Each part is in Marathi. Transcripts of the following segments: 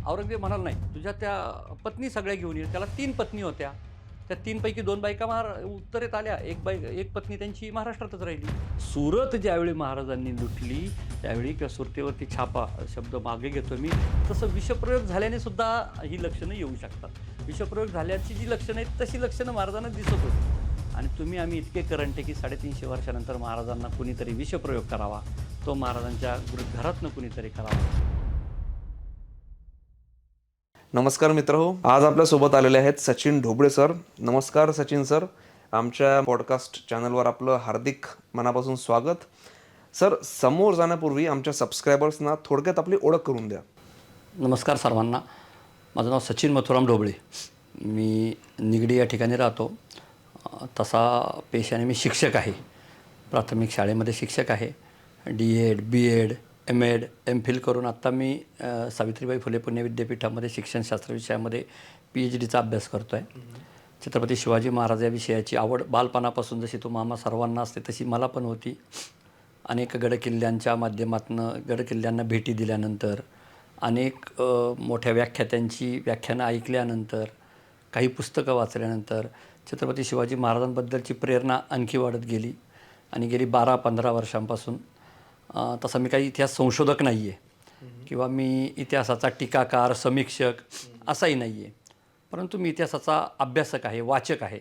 औरंगजेब म्हणाला, नाही तुझ्या त्या पत्नी सगळ्या घेऊन ये. त्याला 3 पत्नी होत्या. त्या 3 पैकी 2 बायका उत्तरेत आल्या. एक पत्नी त्यांची महाराष्ट्रातच राहिली. सुरत ज्यावेळी महाराजांनी लुटली त्यावेळी किंवा सुरतेवरती छापा शब्द मागे घेतो मी, तसं विषप्रयोग झाल्याने सुद्धा ही लक्षणं येऊ शकतात. विषप्रयोग झाल्याची जी लक्षणं आहेत तशी लक्षणं महाराजांना दिसत होती. आणि तुम्ही आम्ही इतके करंट आहे की 350 वर्षानंतर महाराजांना कुणीतरी विषप्रयोग करावा, तो महाराजांच्या घरातनं कुणीतरी करावा. नमस्कार मित्रहो, आज आपल्यासोबत आलेले आहेत सचिन ढोबळे सर. नमस्कार सचिन सर, आमच्या पॉडकास्ट चॅनलवर आपलं हार्दिक मनापासून स्वागत. सर, समोर जाण्यापूर्वी आमच्या सबस्क्रायबर्सना थोडक्यात आपली ओळख करून द्या. नमस्कार सर्वांना. माझं नाव सचिन मथुराम ढोबळे. मी निगडी या ठिकाणी राहतो. तसा पेशाने मी शिक्षक आहे. प्राथमिक शाळेमध्ये शिक्षक आहे. DED, BEd, MAd, MPhil करून आत्ता मी सावित्रीबाई फुले पुणे विद्यापीठामध्ये शिक्षणशास्त्र विषयामध्ये PhDचा अभ्यास करतो आहे. छत्रपती शिवाजी महाराज या विषयाची आवड बालपणापासून जशी तुम्हाला सर्वांना असते तशी मला पण होती. अनेक गडकिल्ल्यांच्या माध्यमातून गडकिल्ल्यांना भेटी दिल्यानंतर, अनेक मोठ्या व्याख्यात्यांची व्याख्यानं ऐकल्यानंतर, काही पुस्तकं वाचल्यानंतर छत्रपती शिवाजी महाराजांबद्दलची प्रेरणा आणखी वाढत गेली. आणि गेली 12-15 वर्षांपासून तसा मी काही इतिहास संशोधक नाही आहे किंवा मी इतिहासाचा टीकाकार, समीक्षक असाही नाही आहे, परंतु मी इतिहासाचा अभ्यासक आहे, वाचक आहे.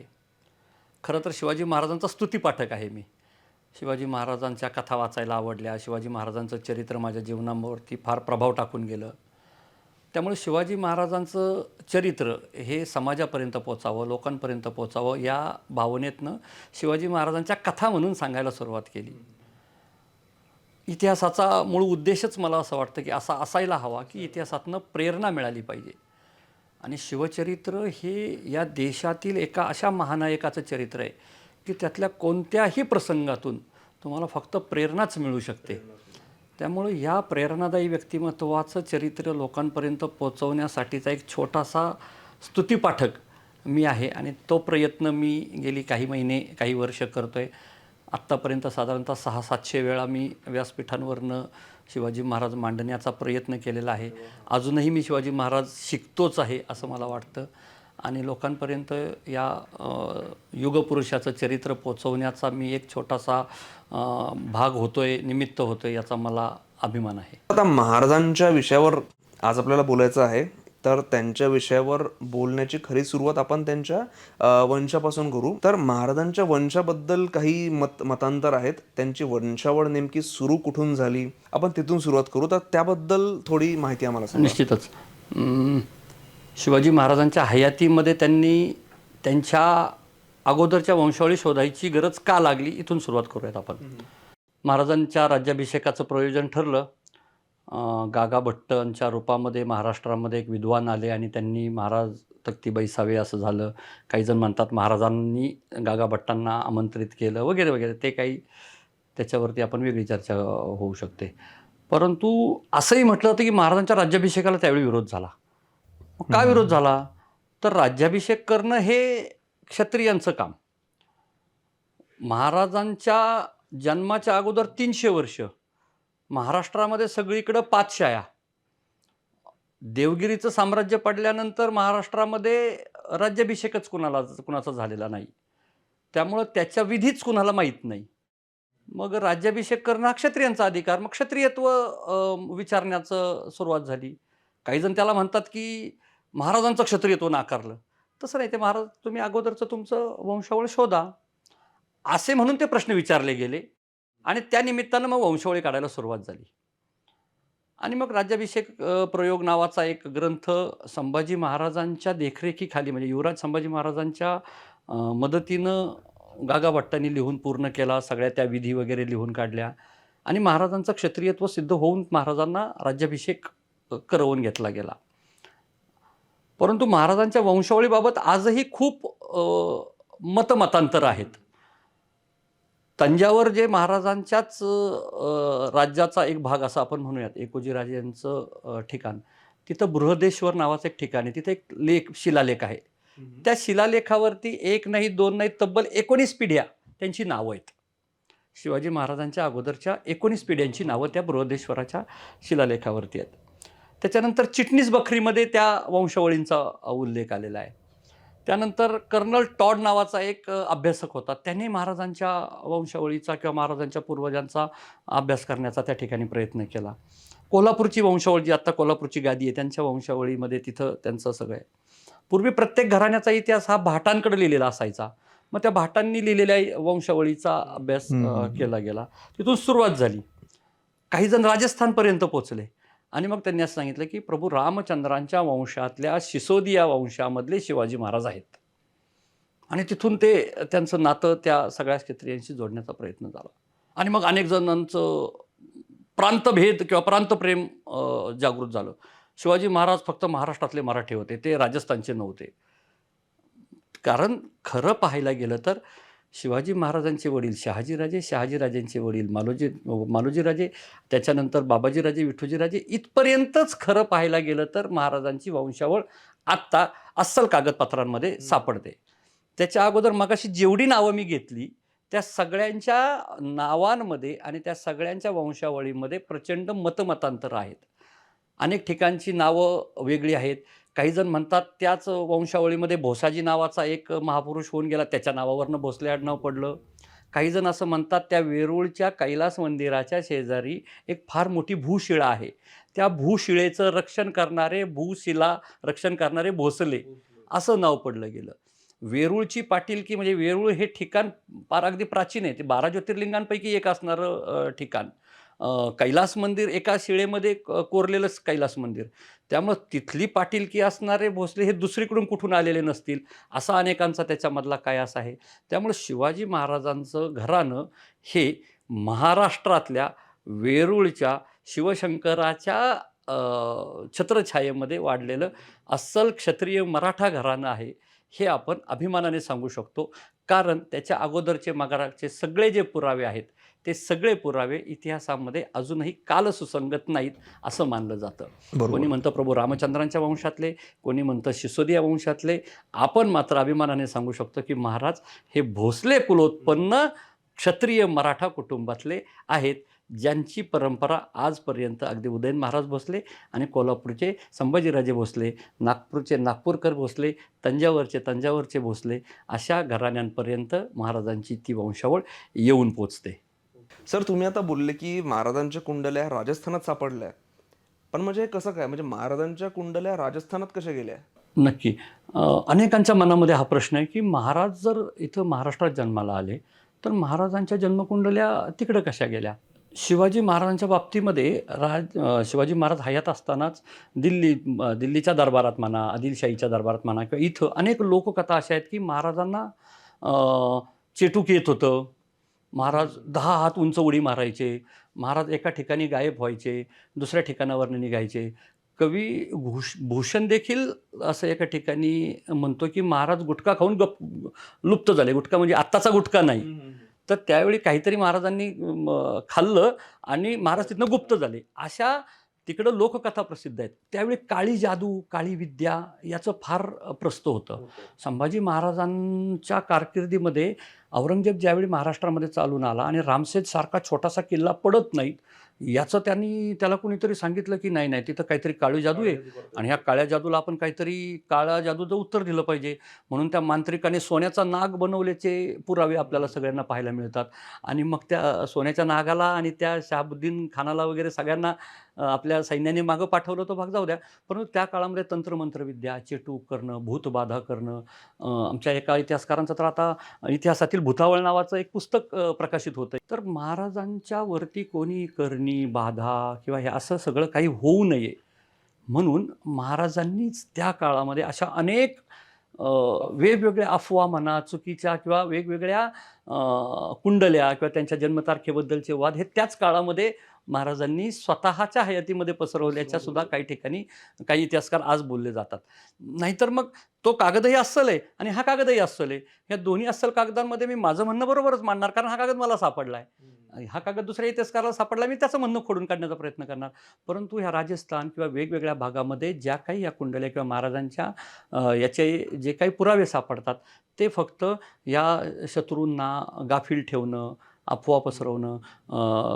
खरं तर शिवाजी महाराजांचा स्तुतिपाठक आहे मी. शिवाजी महाराजांच्या कथा वाचायला आवडल्या. शिवाजी महाराजांचं चरित्र माझ्या जीवनावरती फार प्रभाव टाकून गेलं. त्यामुळे शिवाजी महाराजांचं चरित्र हे समाजापर्यंत पोचावं, लोकांपर्यंत पोचावं या भावनेतनं शिवाजी महाराजांच्या कथा म्हणून सांगायला सुरुवात केली. इतिहासाचा मूळ उद्देशच मला असं वाटतं की असा असायला हवा की इतिहासातनं प्रेरणा मिळाली पाहिजे. आणि शिवचरित्र हे या देशातील एका अशा महानायकाचं चरित्र आहे की त्यातल्या कोणत्याही प्रसंगातून तुम्हाला फक्त प्रेरणाच मिळू शकते. त्यामुळे या प्रेरणादायी व्यक्तिमत्वाचं चरित्र लोकांपर्यंत पोचवण्यासाठीचा एक छोटासा स्तुतिपाठक मी आहे. आणि तो प्रयत्न मी गेली काही महिने, काही वर्ष करतो आहे. आत्तापर्यंत साधारणतः 600-700 वेळा मी व्यासपीठांवरनं शिवाजी महाराज मांडण्याचा प्रयत्न केलेला आहे. अजूनही मी शिवाजी महाराज शिकतोच आहे असं मला वाटतं. आणि लोकांपर्यंत या युगपुरुषाचं चरित्र पोचवण्याचा मी एक छोटासा भाग होतो आहे, निमित्त होतो आहे, याचा मला अभिमान आहे. आता महाराजांच्या विषयावर आज आपल्याला बोलायचं आहे, तर त्यांच्या विषयावर बोलण्याची खरी सुरुवात आपण त्यांच्या वंशापासून करू. तर महाराजांच्या वंशाबद्दल काही मतांतर आहेत. त्यांची वंशावळ नेमकी सुरू कुठून झाली, आपण तिथून सुरुवात करू. तर त्याबद्दल थोडी माहिती आम्हाला सांगा. निश्चितच. शिवाजी महाराजांच्या हयातीमध्ये त्यांनी त्यांच्या अगोदरच्या वंशावळी शोधायची गरज का लागली, इथून सुरुवात करूयात आपण. महाराजांच्या राज्याभिषेकाचं प्रयोजन ठरलं. गागा भट्टांच्या रूपामध्ये महाराष्ट्रामध्ये एक विद्वान आले आणि त्यांनी महाराज तख्ती बैसावे असं झालं. काही जण म्हणतात महाराजांनी गागा भट्टांना आमंत्रित केलं वगैरे वगैरे. ते काही त्याच्यावरती आपण वेगळी चर्चा होऊ शकते. परंतु असंही म्हटलं होतं की महाराजांच्या राज्याभिषेकाला त्यावेळी विरोध झाला. का विरोध झाला? तर राज्याभिषेक करणं हे क्षत्रियांचं काम. महाराजांच्या जन्माच्या अगोदर 300 वर्ष महाराष्ट्रामध्ये सगळीकडं पातशाया. देवगिरीचं साम्राज्य पडल्यानंतर महाराष्ट्रामध्ये राज्याभिषेकच कुणाचा झालेला नाही. त्यामुळं त्याच्या विधीच कुणाला माहीत नाही. मग राज्याभिषेक करणं हा क्षत्रियांचा अधिकार. मग क्षत्रियत्व विचारण्याचं सुरुवात झाली. काही जण त्याला म्हणतात की महाराजांचं क्षत्रियत्व नाकारलं. तसं नाही, ते महाराज तुम्ही अगोदरचं तुमचं वंशावळ शोधा असे म्हणून ते प्रश्न विचारले गेले. आणि त्या निमित्तानं मग वंशावळी काढायला सुरुवात झाली. आणि मग राज्याभिषेक प्रयोग नावाचा एक ग्रंथ संभाजी महाराजांच्या देखरेखीखाली, म्हणजे युवराज संभाजी महाराजांच्या मदतीनं गागा भट्टांनी लिहून पूर्ण केला. सगळ्या त्या विधी वगैरे लिहून काढल्या आणि महाराजांचं क्षत्रियत्व सिद्ध होऊन महाराजांना राज्याभिषेक करवून घेतला गेला. परंतु महाराजांच्या वंशावळीबाबत आजही खूप मतमतांतर आहेत. तंजावर जे महाराजांच्याच राज्याचा एक भाग असा आपण म्हणूयात, एकोजीराजे यांचं ठिकाण, तिथं बृहदेश्वर नावाचं एक ठिकाण आहे. तिथे एक शिलालेख आहे. त्या शिलालेखावरती 1 नाही 2 नाही तब्बल 19 पिढ्या त्यांची नावं आहेत. शिवाजी महाराजांच्या अगोदरच्या 19 पिढ्यांची नावं त्या बृहदेश्वराच्या शिलालेखावरती आहेत. त्याच्यानंतर चिटणीस बखरीमध्ये त्या वंशावळींचा उल्लेख आलेला आहे. त्यानंतर कर्नल टॉड नावाचा एक अभ्यासक होता. त्याने महाराजांच्या वंशावळीचा किंवा महाराजांच्या पूर्वजांचा अभ्यास करण्याचा त्या ठिकाणी प्रयत्न केला. कोल्हापूरची वंशावळ जी आत्ता कोल्हापूरची गादी आहे त्यांच्या वंशावळीमध्ये तिथं त्यांचं सगळं आहे. पूर्वी प्रत्येक घराण्याचा इतिहास हा भाटांकडे लिहिलेला असायचा. मग त्या भाटांनी लिहिलेल्या वंशावळीचा अभ्यास केला गेला. तिथून सुरुवात झाली. काही जण राजस्थानपर्यंत पोचले आणि मग त्यांनी असं सांगितलं की प्रभू रामचंद्रांच्या वंशातल्या सिसोदिया वंशामधले शिवाजी महाराज आहेत. आणि तिथून ते त्यांचं नातं त्या सगळ्या क्षत्रियांशी जोडण्याचा प्रयत्न झाला. आणि मग अनेक जणांचं प्रांतभेद किंवा प्रांतप्रेम जागृत झालं. शिवाजी महाराज फक्त महाराष्ट्रातले मराठी होते, ते राजस्थानचे नव्हते. कारण खरं पाहायला गेलं तर शिवाजी महाराजांचे वडील शहाजीराजे, शहाजीराजेंचे वडील मालोजीराजे, त्याच्यानंतर बाबाजीराजे, विठोजीराजे इथपर्यंतच खरं पाहायला गेलं तर महाराजांची वंशावळ आत्ता अस्सल कागदपत्रांमध्ये सापडते. त्याच्या अगोदर मगाशी जेवढी नावं मी घेतली त्या सगळ्यांच्या नावांमध्ये आणि त्या सगळ्यांच्या वंशावळीमध्ये प्रचंड मतमतांतर आहेत. अनेक ठिकाणची नावं वेगळी आहेत. काही जण म्हणतात त्याच वंशावळीमध्ये भोसाजी नावाचा एक महापुरुष होऊन गेला, त्याच्या नावावरनं भोसले आडनाव पडलं. काही जण असं म्हणतात त्या वेरूळच्या कैलास मंदिराच्या शेजारी एक फार मोठी भूशिळा आहे, त्या भूशिळेचं रक्षण करणारे, भूशिला रक्षण करणारे भोसले असं नाव पडलं गेलं. वेरूळची पाटीलकी म्हणजे वेरूळ हे ठिकाण फार अगदी प्राचीन आहे. ते 12 ज्योतिर्लिंगांपैकी एक असणारं ठिकाण. कैलास मंदिर एका शिळेमध्ये कोरलेलंच कैलास मंदिर. त्यामुळं तिथली पाटीलकी असणारे भोसले हे दुसरीकडून कुठून आलेले नसतील असा अनेकांचा त्याच्यामधला कायास आहे. त्यामुळं शिवाजी महाराजांचं घराणं हे महाराष्ट्रातल्या वेरूळच्या शिवशंकराच्या छत्रछायेमध्ये वाढलेलं अस्सल क्षत्रिय मराठा घराणं आहे हे आपण अभिमानाने सांगू शकतो. कारण त्याच्या अगोदरचे मागाराचे सगळे जे पुरावे आहेत ते सगळे पुरावे इतिहासामध्ये अजूनही कालसुसंगत नाहीत असं मानलं जातं. कोणी म्हणतं प्रभू रामचंद्रांच्या वंशातले, कोणी म्हणतं सिसोदिया वंशातले. आपण मात्र अभिमानाने सांगू शकतो की महाराज हे भोसले कुलोत्पन्न क्षत्रिय मराठा कुटुंबातले आहेत, ज्यांची परंपरा आजपर्यंत अगदी उदयन महाराज भोसले आणि कोल्हापूरचे संभाजीराजे भोसले, नागपूरचे नागपूरकर भोसले, तंजावरचे भोसले अशा घराण्यांपर्यंत महाराजांची ती वंशावळ येऊन पोचते. सर, तुम्ही आता बोलले की महाराजांच्या कुंडल्या राजस्थानात सापडल्या, पण म्हणजे कसं काय, म्हणजे महाराजांच्या कुंडल्या राजस्थानात कशा गेल्या? नक्की. अनेकांच्या मनामध्ये हा प्रश्न आहे की महाराज जर इथं महाराष्ट्रात जन्माला आले तर महाराजांच्या जन्मकुंडल्या तिकडं कशा गेल्या? शिवाजी महाराजांच्या बाबतीमध्ये शिवाजी महाराज हयात असतानाच दिल्लीच्या दरबारात म्हणा, आदिलशाहीच्या दरबारात म्हणा किंवा इथं अनेक लोककथा अशा आहेत की महाराजांना चेटूक येत होतं. महाराज 10 हात उंच उडी मारायचे. महाराज एका ठिकाणी गायब व्हायचे, दुसऱ्या ठिकाणावरनं निघायचे. कवी भूषण देखील असं एका ठिकाणी म्हणतो की महाराज गुटखा खाऊन लुप्त झाले. गुटखा म्हणजे आत्ताचा गुटखा नाही, तर त्यावेळी काहीतरी महाराजांनी खाल्लं आणि महाराज तिथनं गुप्त झाले. अशा तिकडं लोककथा प्रसिद्ध आहेत. त्यावेळी काळी जादू, काळी विद्या याचं फार प्रस्त होतं. संभाजी महाराजांच्या कारकिर्दीमध्ये औरंगजेब ज्यावेळी महाराष्ट्रामध्ये चालून आला आणि रामसेजसारखा छोटासा किल्ला पडत नाही याचं त्याला कोणीतरी सांगितलं की नाही तिथं काहीतरी काळी जादू आहे आणि ह्या काळ्या जादूला आपण काहीतरी काळ्या जादूचं उत्तर दिलं पाहिजे. म्हणून त्या मांत्रिकाने सोन्याचा नाग बनवल्याचे पुरावे आपल्याला सगळ्यांना पाहायला मिळतात. आणि मग त्या सोन्याच्या नागाला आणि त्या शहाबुद्दीन खानाला वगैरे सगळ्यांना आपल्या सैन्याने मागं पाठवलं तो भाग जाऊ द्या, परंतु त्या काळामध्ये तंत्रमंत्रविद्या, चेटूक करणं, भूतबाधा करणं, आमच्या एका इतिहासकारांचं तर आता इतिहासातील भूतावळ नावाचं एक पुस्तक प्रकाशित होतं. तर महाराजांच्या वरती कोणी करणी, बाधा किंवा हे असं सगळं काही होऊ नये म्हणून महाराजांनीच त्या काळामध्ये अशा अनेक वेगवेगळ्या अफवा म्हणा, चुकीच्या किंवा वेगवेगळ्या कुंडल्या किंवा त्यांच्या जन्मतारखेबद्दलचे वाद हे त्याच काळामध्ये महाराजांनी स्वतःच्या हयातीमध्ये पसरवल्याच्या सुद्धा काही ठिकाणी काही इतिहासकार आज बोलले जातात. नाहीतर मग तो कागदही अस्सल आहे आणि हा कागदही अस्सल आहे. या दोन्ही अस्सल कागदांमध्ये मी माझं म्हणणं बरोबरच मांडणार, कारण हा कागद मला सापडला आहे. हा कागद दुसऱ्या इतिहासकाराला सापडला, मी त्याचं म्हणणं खोडून काढण्याचा प्रयत्न करणार. परंतु ह्या राजस्थान किंवा वेगवेगळ्या भागामध्ये ज्या काही या कुंडल्या किंवा महाराजांच्या याचे जे काही पुरावे सापडतात ते फक्त या शत्रूंना गाफील ठेवणं, अफवा पसरवणं,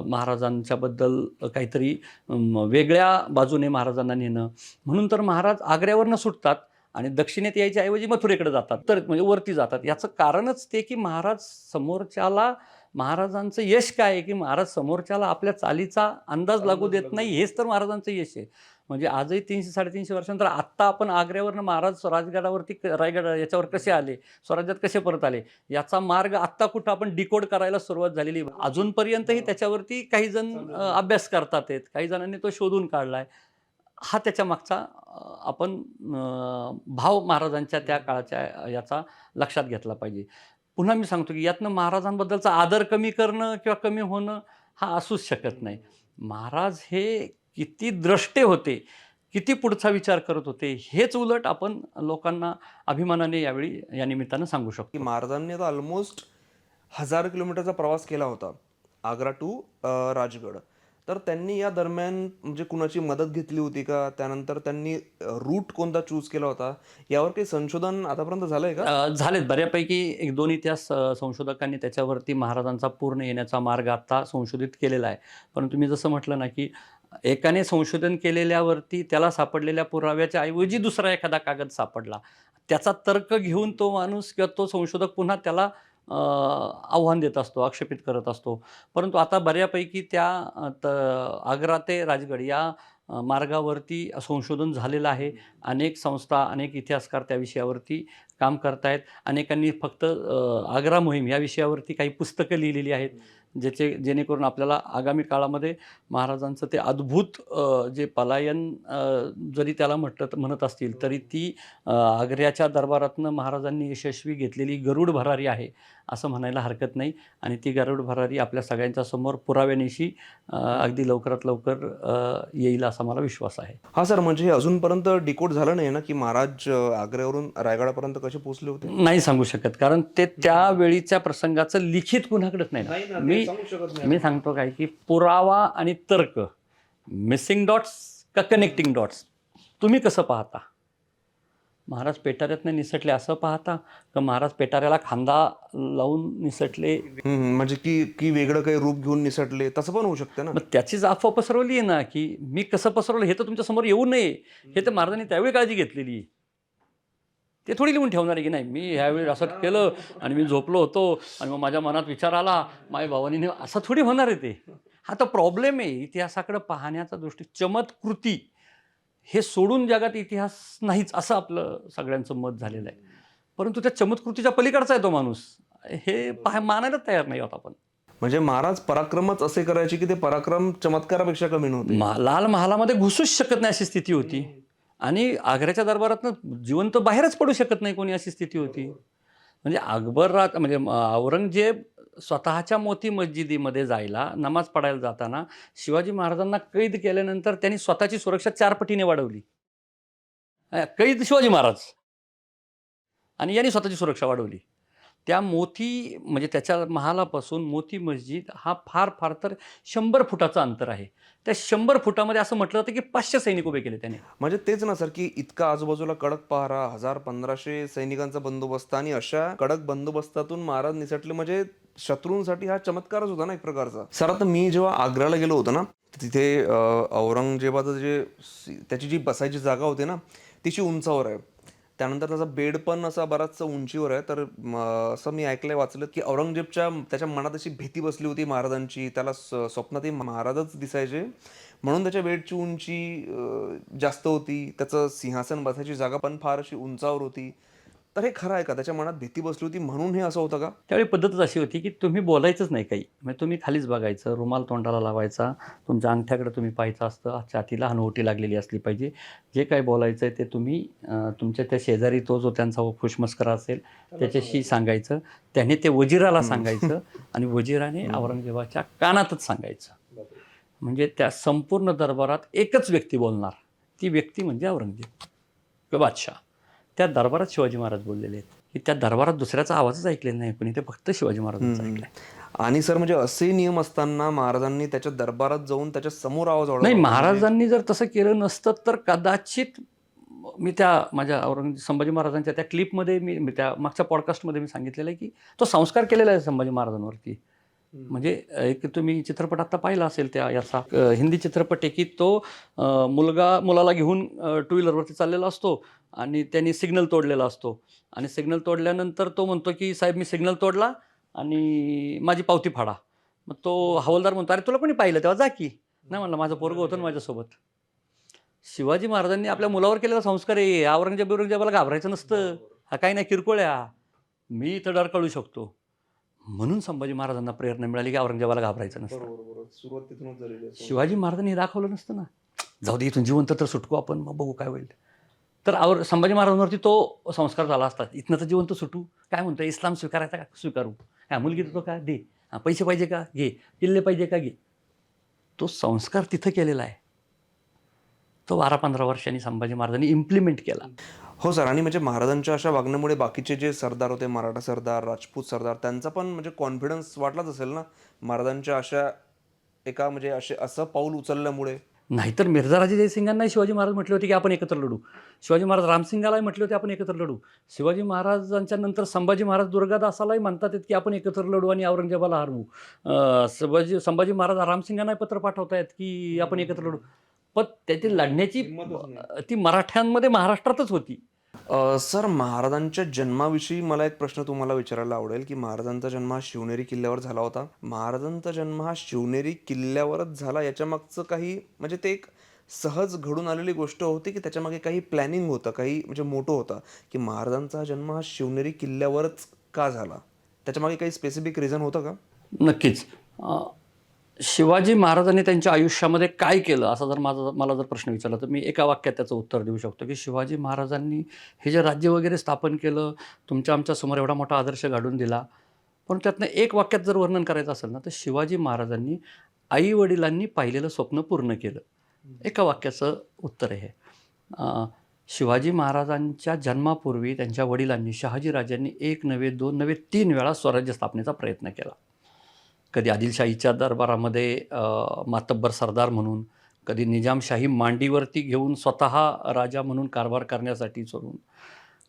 महाराजांच्याबद्दल काहीतरी वेगळ्या बाजूने महाराजांना नेणं. म्हणून तर महाराज आग्र्यावरनं सुटतात आणि दक्षिणेत यायच्या ऐवजी मथुरेकडे जातात, तर म्हणजे वरती जातात. याचं कारणच ते की महाराजांचं यश काय आहे की महाराज समोरच्याला आपल्या चालीचा अंदाज लागू देत नाही, हेच तर महाराजांचं यश आहे. म्हणजे आजही 300-350 वर्षानंतर आत्ता आपण आग्र्यावरनं महाराज राजगडावरती रायगड याच्यावर कसे आले, स्वराज्यात कसे परत आले, याचा मार्ग आत्ता कुठं आपण डिकोड करायला सुरुवात झालेली. अजूनपर्यंतही त्याच्यावरती काही जण अभ्यास करतात आहेत, काही जणांनी तो शोधून काढलाय. हा त्याच्या मागचा आपण भाव महाराजांच्या त्या काळाच्या याचा लक्षात घेतला पाहिजे. पुन्हा मी सांगतो की यातनं महाराजांबद्दलचा आदर कमी करणं किंवा कमी होणं हा असूच शकत नाही. महाराज हे किती द्रष्टे होते, किती पुढचा विचार करत होते, हेच उलट आपण लोकांना अभिमानाने यावेळी या निमित्तानं सांगू की शकतो. महाराजांनी आता ऑलमोस्ट 1000 किलोमीटरचा प्रवास केला होता आग्रा टू राजगड. तर त्यांनी या दरम्यान म्हणजे कुणाची मदत घेतली होती का? त्यानंतर त्यांनी रूट कोणता चूज केला होता, यावर काही संशोधन आतापर्यंत झालंय का? झालेत बऱ्यापैकी 1-2 इतिहास संशोधकांनी त्याच्यावरती महाराजांचा पूर्ण येण्याचा मार्ग आत्ता संशोधित केलेला आहे. परंतु मी जसं म्हटलं ना, की एकाने संशोधन केलेल्यावरती त्याला सापडलेल्या पुराव्याच्या ऐवजी दुसरा एखादा कागद सापडला. त्याचा तर्क घेऊन तो माणूस किंवा तो संशोधक पुन्हा त्याला आव्हान देत असतो, आक्षेपित करत असतो. परंतु आता बऱ्यापैकी त्या आग्रा ते राजगड या मार्गावरती संशोधन झालेलं आहे. अनेक संस्था, अनेक इतिहासकार त्या विषयावरती काम करतायत. अनेकांनी फक्त आग्रा मोहीम या विषयावरती काही पुस्तकं लिहिलेली आहेत, जेणेकरून आपल्याला आगामी काळामध्ये महाराजांचं ते अद्भुत जे पलायन जरी त्याला म्हणत असतील, तरी ती आग्र्याच्या दरबारातनं महाराजांनी यशस्वी घेतलेली गरुड भरारी आहे, असं म्हणायला हरकत नाही. आणि ती गरुड भरारी आपल्या सगळ्यांच्या समोर पुराव्यानिशी अगदी लवकरात लवकर येईल असा मला विश्वास आहे. हा सर, म्हणजे हे अजूनपर्यंत डिकोड झालं नाही ना, की महाराज आग्र्यावरून रायगडापर्यंत कसे पोहोचले होते? नाही सांगू शकत, कारण ते त्यावेळीच्या प्रसंगाचं लिखित कुणाकडेच नाही ना. मी सांगतो काय की पुरावा आणि तर्क, मिसिंग डॉट्स का कनेक्टिंग डॉट्स, तुम्ही कसं पाहता? महाराज पेटाऱ्यातनं निसटले असं पाहता का महाराज पेटाऱ्याला खांदा लावून निसटले? म्हणजे की वेगळं काही रूप घेऊन निसटले, तसं पण होऊ शकतं ना. मग त्याचीच अफवा पसरवली आहे ना, की मी कसं पसरवलं हे तर तुमच्या समोर येऊ नये, हे तर महाराजांनी त्यावेळी काळजी घेतलेली आहे. ते थोडी लिहून ठेवणार आहे की नाही मी ह्यावेळी असं केलं आणि मी झोपलो होतो आणि मग माझ्या मनात विचार आला, माझ्या भावानी, असं थोडी होणार आहे ते. हा तर प्रॉब्लेम आहे इतिहासाकडे पाहण्याचा दृष्टी. चमत्कृती हे सोडून जगात इतिहास नाहीच असं आपलं सगळ्यांचं मत झालेलं आहे. परंतु त्या चमत्कृतीच्या पलीकडचा आहे तो माणूस, हे मानायला तयार नाही होत आपण. म्हणजे महाराज पराक्रमच असे करायचे की ते पराक्रम चमत्कारापेक्षा कमी नव्हते. लाल महालामध्ये घुसूच शकत नाही अशी स्थिती होती आणि आग्र्याच्या दरबारातनं जिवंत बाहेरच पडू शकत नाही कोणी, अशी स्थिती होती. म्हणजे म्हणजे औरंगजेब स्वतःच्या मोती मस्जिदीमध्ये जायला, नमाज पडायला जाताना शिवाजी महाराजांना कैद केल्यानंतर त्यांनी स्वतःची सुरक्षा 4 पटीने वाढवली. कैद शिवाजी महाराज आणि यांनी स्वतःची सुरक्षा वाढवली. त्या मोती म्हणजे त्याच्या महालापासून मोती मस्जिद हा फार फार तर 100 फुटाचं अंतर आहे. त्या 100 फुटामध्ये असं म्हटलं जातं की 500 सैनिक उभे केले त्याने. म्हणजे तेच ना सर, की इतका आजूबाजूला कडक पहारा, 1000-1500 सैनिकांचा बंदोबस्त, आणि अशा कडक बंदोबस्तातून महाराज निसटले, म्हणजे शत्रूंसाठी हा चमत्कारच होता ना एक प्रकारचा. सर, आता मी जेव्हा आग्र्याला गेलो होतो ना, तिथे औरंगजेबाचं त्याची जी बसायची जागा होती ना, तिची उंचावर आहे. त्यानंतर त्याचा बेड पण असा बराचसा उंचीवर आहे. तर असं मी ऐकलंय, वाचलं की त्याच्या मनात अशी भीती बसली होती महाराजांची, त्याला स्वप्नातही महाराजच दिसायचे, म्हणून त्याच्या बेडची उंची जास्त होती, त्याचं सिंहासन बसायची जागा पण फार अशी उंचावर होती. तर हे खरं आहे का? त्याच्या मनात भीती बसली होती म्हणून हे असं होतं का? त्यावेळी पद्धतच अशी होती की तुम्ही बोलायचंच नाही काही. म्हणजे तुम्ही खालीच बघायचं, रुमाल तोंडाला लावायचा, तुमच्या अंगठ्याकडे तुम्ही पाहायचं असतं, छातीला हनुवटी लागलेली असली पाहिजे. जे काही बोलायचं आहे ते तुम्ही तुमच्या त्या शेजारी तो जो त्यांचा खुशमस्करा असेल त्याच्याशी सांगायचं. त्याने ते वजिराला सांगायचं आणि वजिराने औरंगजेबाच्या कानातच सांगायचं. म्हणजे त्या संपूर्ण दरबारात एकच व्यक्ती बोलणार, ती व्यक्ती म्हणजे औरंगजेब किंवा बादशाह. त्या दरबारात शिवाजी महाराज बोललेले आहेत, की त्या दरबारात दुसऱ्याचा आवाजच ऐकलेला नाही कोणी, ते फक्त शिवाजी महाराजांचा ऐकलाय. आणि सर, म्हणजे असे नियम असताना महाराजांनी त्याच्या दरबारात जाऊन त्याच्या समोर आवाज नाही, वाढवला? महाराजांनी जर तसं केलं नसतं तर कदाचित मी त्या माझ्या संभाजी महाराजांच्या त्या क्लिपमध्ये मी त्या मागच्या पॉडकास्टमध्ये मी सांगितलेलं आहे की तो संस्कार केलेला आहे संभाजी महाराजांवरती. म्हणजे एक तुम्ही चित्रपट आत्ता पाहिला असेल त्या याचा हिंदी चित्रपट आहे की तो मुलाला घेऊन टू व्हीलरवरती चाललेला असतो आणि त्यांनी सिग्नल तोडलेला असतो आणि सिग्नल तोडल्यानंतर तो म्हणतो की साहेब मी सिग्नल तोडला आणि माझी पावती फाडा. मग तो हवालदार म्हणतो अरे तुला कोणी पाहिलं तेव्हा जा की. नाही म्हणलं माझं पोरगं होतं ना माझ्यासोबत. शिवाजी महाराजांनी आपल्या मुलावर केलेला संस्कार आहे. औरंगजेबाला घाबरायचं नसतं. हा काही नाही किरकोळ्या. मी इथं डरकाळू शकतो. म्हणून संभाजी महाराजांना प्रेरणा मिळाली की औरंगजेबाला घाबरायचं नसतं. बरोबर सुरुवात तिथूनच झालेली आहे. शिवाजी महाराजांनी हे दाखवलं नसतं ना. जाऊ दे इथून जिवंत तर सुटको आपण मग बघू काय होईल. तर संभाजी महाराजांवरती तो संस्कार झाला असता. इथनं तर जिवंत सुटू. काय म्हणतो इस्लाम स्वीकारायचा का स्वीकारू. हा मुलगी देतो का दे. हा पैसे पाहिजे का घे. किल्ले पाहिजे का घे. तो संस्कार तिथं केलेला आहे. तो 12-15 वर्षांनी संभाजी महाराजांनी इम्प्लिमेंट केला. हो सर, आणि म्हणजे महाराजांच्या अशा वागण्यामुळे बाकीचे जे सरदार होते, मराठा सरदार, राजपूत सरदार, त्यांचा पण म्हणजे कॉन्फिडन्स वाटलाच असेल ना महाराजांच्या अशा एका म्हणजे असं पाऊल उचलल्यामुळे. नाहीतर मिर्झाराजे जयसिंगांनाही शिवाजी महाराज म्हटले होते की आपण एकत्र लढू. शिवाजी महाराज रामसिंगालाही म्हटले होते आपण एकत्र लढू. शिवाजी महाराजांच्या नंतर संभाजी महाराज दुर्गादासालाही म्हणतात की आपण एकत्र लढू आणि औरंगजेबाला हरवू. संभाजी महाराज रामसिंगांनाही पत्र पाठवतायत की आपण एकत्र लढू. पण त्याची लढण्याची ती मराठ्यांमध्ये महाराष्ट्रातच होती. सर, महाराजांच्या जन्माविषयी मला एक प्रश्न तुम्हाला विचारायला आवडेल की महाराजांचा जन्म हा शिवनेरी किल्ल्यावर झाला होता. महाराजांचा जन्म हा शिवनेरी किल्ल्यावरच झाला याच्या मागचं काही म्हणजे ते एक सहज घडून आलेली गोष्ट होती की त्याच्यामागे काही प्लॅनिंग होतं, काही म्हणजे मोठं होतं की महाराजांचा हा जन्म हा शिवनेरी किल्ल्यावरच का झाला, त्याच्यामागे काही स्पेसिफिक रिझन होतं का? नक्कीच. शिवाजी महाराजांनी त्यांच्या आयुष्यामध्ये काय केलं असा जर मला जर प्रश्न विचारला तर मी एका वाक्यात त्याचं उत्तर देऊ शकतो की शिवाजी महाराजांनी हे जे राज्य वगैरे स्थापन केलं, आमच्या समोर एवढा मोठा आदर्श घडून दिला, पण त्यातनं एक वाक्यात जर वर्णन करायचं असेल ना तर शिवाजी महाराजांनी आईवडिलांनी पाहिलेलं स्वप्न पूर्ण केलं. एका वाक्याचं उत्तर आहे हे. शिवाजी महाराजांच्या जन्मापूर्वी त्यांच्या वडिलांनी शहाजीराजांनी 1 नव्हे 2 नव्हे 3 वेळा स्वराज्य स्थापनेचा प्रयत्न केला. कधी आदिलशाहीच्या दरबारामध्ये मातब्बर सरदार म्हणून, कधी निजामशाही मांडीवरती घेऊन स्वतः राजा म्हणून कारभार करण्यासाठी सोडून,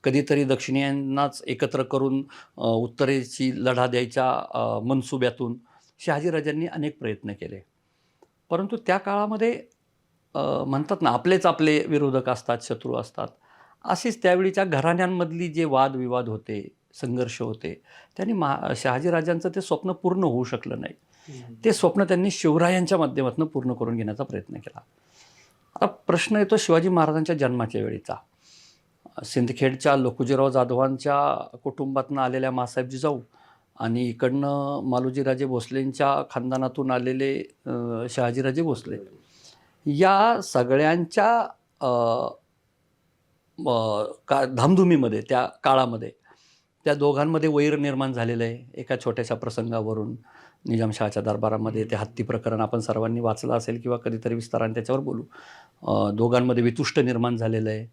कधीतरी दक्षिणीयांनाच एकत्र करून उत्तरेची लढा द्यायच्या मनसुब्यातून शहाजीराजांनी अनेक प्रयत्न केले. परंतु त्या काळामध्ये म्हणतात ना आपलेच आपले विरोधक असतात, शत्रू असतात. अशीच त्यावेळीच्या घराण्यांमधली जे वादविवाद होते, संघर्ष होते, त्यांनी शहाजीराजांचं ते स्वप्न पूर्ण होऊ शकलं नाही. ते स्वप्न त्यांनी शिवरायांच्या माध्यमातून पूर्ण करून घेण्याचा प्रयत्न केला. आता प्रश्न येतो शिवाजी महाराजांच्या जन्माच्या वेळीचा. सिंदखेडच्या लखुजीराव जाधवांच्या कुटुंबातून आलेल्या मासाहेब जिजाऊ आणि इकडनं मालोजीराजे भोसलेंच्या खानदानातून आलेले शहाजीराजे भोसले, या सगळ्यांच्या धामधुमीमध्ये त्या काळामध्ये त्या दोघांमध्ये वैर निर्माण झालेलं आहे. एका छोट्याशा प्रसंगावरून निजामशहाच्या दरबारामध्ये ते हत्ती प्रकरण आपण सर्वांनी वाचलं असेल किंवा कधीतरी विस्ताराने त्याच्यावर बोलू. दोघांमध्ये वितुष्ट निर्माण झालेलं आहे.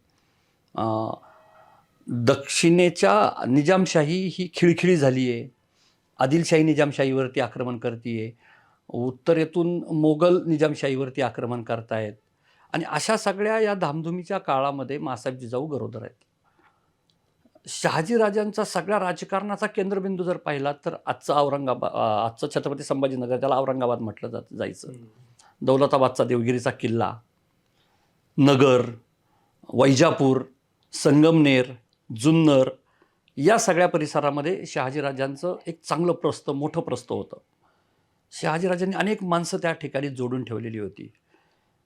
दक्षिणेच्या निजामशाही ही खिळखिळी झाली आहे. आदिलशाही निजामशाहीवरती आक्रमण करते आहे. उत्तरेतून मोगल निजामशाहीवरती आक्रमण करतायत आणि अशा सगळ्या या धामधुमीच्या काळामध्ये मासाहेब जिजाऊ गरोदर आहेत. शहाजीराजांचा सगळ्या राजकारणाचा केंद्रबिंदू जर पाहिला तर आजचं छत्रपती संभाजीनगर, त्याला औरंगाबाद म्हटलं जायचं. दौलताबादचा देवगिरीचा किल्ला, नगर, वैजापूर, संगमनेर, जुन्नर या सगळ्या परिसरामध्ये शहाजीराजांचं एक चांगलं प्रस्थ, मोठं प्रस्थ होतं. शहाजीराजांनी अनेक माणसं त्या ठिकाणी जोडून ठेवलेली होती.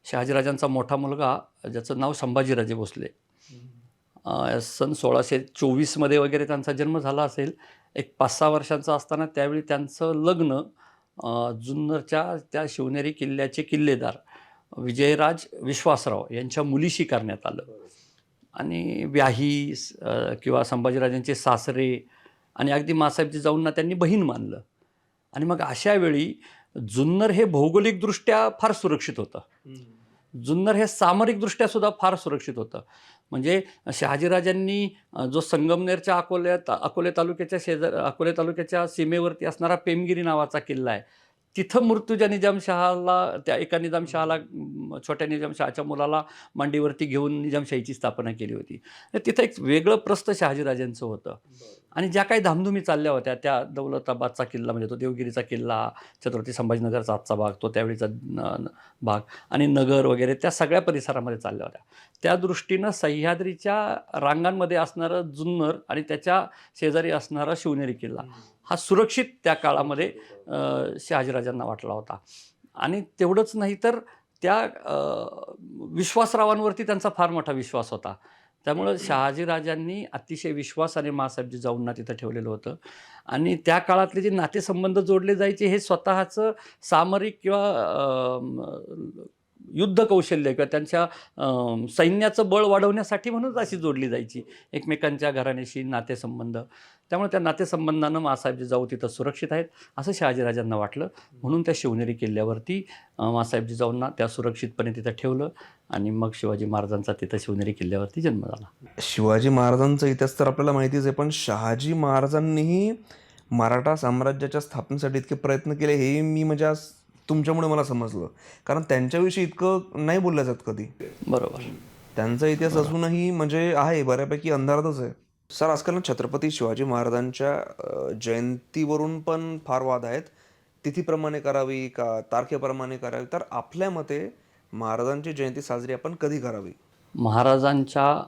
शहाजीराजांचा मोठा मुलगा ज्याचं नाव संभाजीराजे भोसले, सन 1624 वगैरे त्यांचा जन्म झाला असेल. एक 5-6 वर्षांचा असताना त्यावेळी त्यांचं लग्न जुन्नरच्या त्या शिवनेरी किल्ल्याचे किल्लेदार विजयराज विश्वासराव यांच्या मुलीशी करण्यात आलं. आणि व्याही किंवा संभाजीराजांचे सासरे आणि अगदी मासाहेब जिजाऊंना त्यांनी बहीण मानलं. आणि मग अशा वेळी जुन्नर हे भौगोलिकदृष्ट्या फार सुरक्षित होतं. जुन्नर हे सामरिकदृष्ट्या सुद्धा फार सुरक्षित होतं. म्हणजे शहाजीराजांनी जो संगमनेरच्या अकोले तालुक्याच्या सीमेवरती असणारा पेमगिरी नावाचा किल्ला आहे, तिथं मृत्यूच्या निजामशहाला त्या एका निजामशहाला छोट्या निजामशहाच्या मुलाला मांडीवरती घेऊन निजामशाहीची स्थापना केली होती. तर तिथं एक वेगळं प्रस्थ शहाजीराजांचं होतं. आणि ज्या काही धामधुमी चालल्या होत्या त्या दौलताबादचा किल्ला म्हणजे तो देवगिरीचा किल्ला, छत्रपती संभाजीनगरचा आजचा भाग, तो त्यावेळीचा भाग आणि नगर वगैरे त्या सगळ्या परिसरामध्ये चालल्या होत्या. त्या दृष्टीनं सह्याद्रीच्या रांगांमध्ये असणारं जुन्नर आणि त्याच्या शेजारी असणारा शिवनेरी किल्ला हा सुरक्षित त्या काळामध्ये शहाजीराजांना वाटला होता. आणि तेवढंच नाही तर त्या विश्वासरावांवरती त्यांचा फार मोठा विश्वास होता. त्यामुळं शहाजीराजांनी अतिशय विश्वासाने माँसाहेब जिजाऊंना तिथं ठेवलेलं होतं. आणि त्या काळातले जे नातेसंबंध जोडले जायचे हे स्वतःचं सामरिक किंवा युद्ध कौशल्य किंवा त्यांच्या सैन्याचं बळ वाढवण्यासाठी म्हणूनच अशी जोडली जायची एकमेकांच्या घराण्याशी नातेसंबंध. त्यामुळे त्या नातेसंबंधानं माँसाहेब जिजाऊ तिथं सुरक्षित आहेत असं शहाजीराजांना वाटलं. म्हणून त्या शिवनेरी किल्ल्यावरती माँसाहेब जिजाऊंना त्या सुरक्षितपणे तिथं ठेवलं आणि मग शिवाजी महाराजांचा तिथं शिवनेरी किल्ल्यावरती जन्म झाला. शिवाजी महाराजांचा इतिहास तर आपल्याला माहितीच आहे, पण शहाजी महाराजांनीही मराठा साम्राज्याच्या स्थापनेसाठी इतके प्रयत्न केले हे मी म्हणजे आज तुमच्यामुळे मला समजलं. कारण त्यांच्याविषयी इतकं नाही बोललं जात कधी. बरोबर. त्यांचा इतिहास अजूनही म्हणजे आहे बऱ्यापैकी अंधारातच आहे. सर, आजकाल ना छत्रपती शिवाजी महाराजांच्या जयंतीवरून पण फार वाद आहेत. तिथीप्रमाणे करावी का तारखेप्रमाणे करावी? तर आपल्या मते महाराजांची जयंती साजरी आपण कधी करावी? महाराजांच्या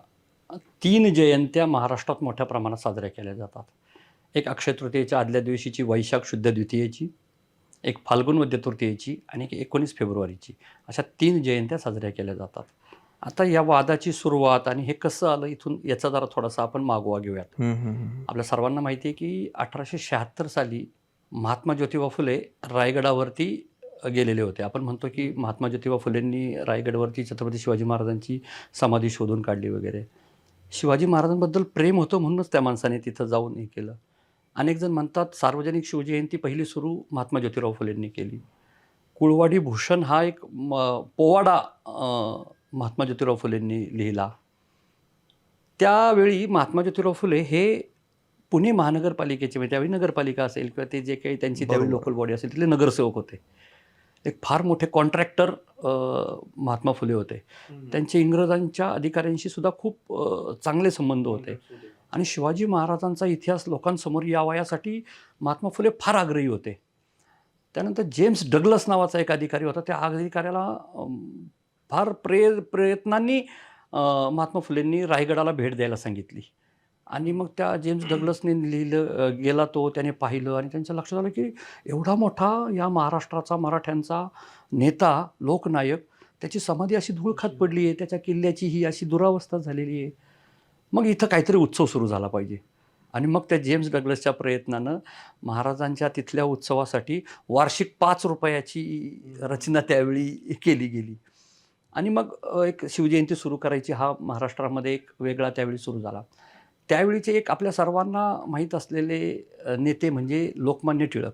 3 जयंत्या महाराष्ट्रात मोठ्या प्रमाणात साजऱ्या केल्या जातात. एक अक्षय तृतीयेच्या आदल्या दिवशीची वैशाख शुद्ध द्वितीयेची, एक फाल्गुन वद्य तृतीयेची आणि एक 19 फेब्रुवारीची, अशा 3 जयंत्या साजऱ्या केल्या जातात. आता या वादाची सुरुवात आणि हे कसं आलं इथून याचा जरा थोडासा आपण मागोवा घेऊयात. आपल्या सर्वांना माहिती आहे की 1876 साली महात्मा ज्योतिबा फुले रायगडावरती गेलेले होते. आपण म्हणतो की महात्मा ज्योतिबा फुलेंनी रायगडवरती छत्रपती शिवाजी महाराजांची समाधी शोधून काढली वगैरे. शिवाजी महाराजांबद्दल प्रेम होतं म्हणूनच त्या माणसाने तिथं जाऊन हे केलं. अनेक जण म्हणतात सार्वजनिक शिवजयंती पहिली सुरू महात्मा ज्योतिराव फुलेंनी केली. कुळवाडी भूषण हा एक पोवाडा महात्मा ज्योतिराव फुलेंनी लिहिला. त्यावेळी महात्मा ज्योतिराव फुले हे पुणे महानगरपालिकेचे म्हणजे त्यावेळी नगरपालिका असेल किंवा ते जे काही त्यांची त्यावेळी लोकल बॉडी असेल तिथले नगरसेवक होते. एक फार मोठे कॉन्ट्रॅक्टर महात्मा फुले होते. त्यांचे इंग्रजांच्या अधिकाऱ्यांशी सुद्धा खूप चांगले संबंध होते. आणि शिवाजी महाराजांचा इतिहास लोकांसमोर यावा यासाठी महात्मा फुले फार आग्रही होते. त्यानंतर जेम्स डग्लस नावाचा एक अधिकारी होता. त्या अधिकाऱ्याला फार प्रयत्नांनी महात्मा फुलेंनी रायगडाला भेट द्यायला सांगितली. आणि मग त्या जेम्स डग्लसने लिहिलं गेला तो त्याने पाहिलं आणि त्यांच्या लक्षात आलं की एवढा मोठा या महाराष्ट्राचा मराठ्यांचा नेता लोकनायक त्याची समाधी अशी धूळ खात पडली आहे, त्याच्या किल्ल्याची ही अशी दुरावस्था झालेली आहे. मग इथं काहीतरी उत्सव सुरू झाला पाहिजे. आणि मग त्या जेम्स डग्लसच्या प्रयत्नानं महाराजांच्या तिथल्या उत्सवासाठी वार्षिक 5 रुपयाची रचना त्यावेळी केली गेली. आणि मग एक शिवजयंती सुरू करायची हा महाराष्ट्रामध्ये एक वेगळा त्यावेळी सुरू झाला. त्यावेळीचे एक आपल्या सर्वांना माहीत असलेले नेते म्हणजे लोकमान्य टिळक.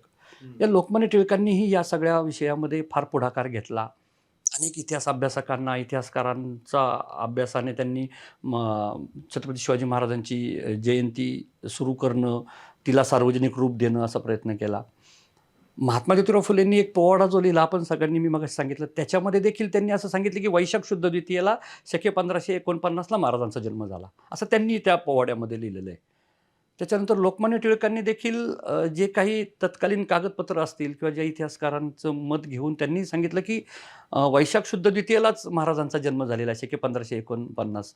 या लोकमान्य टिळकांनीही या सगळ्या विषयामध्ये फार पुढाकार घेतला. अनेक इतिहास अभ्यासकांना इतिहासकारांचा अभ्यासाने त्यांनी छत्रपती शिवाजी महाराजांची जयंती सुरू करणं, तिला सार्वजनिक रूप देणं असा प्रयत्न केला. महात्मा ज्योतिराव फुलेंनी एक पोवाडा जो लिहिला आपण सगळ्यांनी मी मगाशी सांगितलं त्याच्यामध्ये देखील त्यांनी असं सांगितलं की वैशाख शुद्ध द्वितीयेला शके 1549ला महाराजांचा जन्म झाला असं त्यांनी त्या पोवाड्यामध्ये लिहिलेलं आहे. त्याच्यानंतर लोकमान्य टिळकांनी देखील जे काही तत्कालीन कागदपत्र असतील किंवा ज्या इतिहासकारांचं मत घेऊन त्यांनी सांगितलं की वैशाख शुद्ध द्वितीयेलाच महाराजांचा जन्म झालेला आहे शके 1549.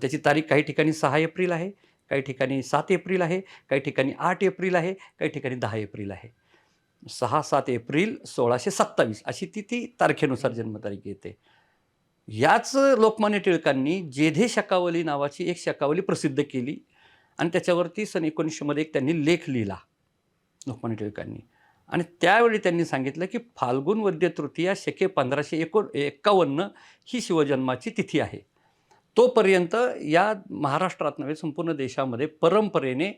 त्याची तारीख काही ठिकाणी 6 एप्रिल आहे, काही ठिकाणी 7 एप्रिल आहे, काही ठिकाणी 8 एप्रिल आहे, काही ठिकाणी 10 एप्रिल आहे. 6-7 एप्रिल 1627 अशी ती तारखेनुसार जन्मतारीख येते. याच लोकमान्य टिळकांनी जेधे शकावली नावाची एक शकावली प्रसिद्ध केली आणि त्याच्यावरती सन 1900 एक त्यांनी लेख लिहिला लोकमान्य टिळकांनी. आणि त्यावेळी त्यांनी सांगितलं की फाल्गुन वद्य तृतीया शके 1551 ही शिवजन्माची तिथी आहे. तोपर्यंत या महाराष्ट्रात नव्हे संपूर्ण देशामध्ये परंपरेने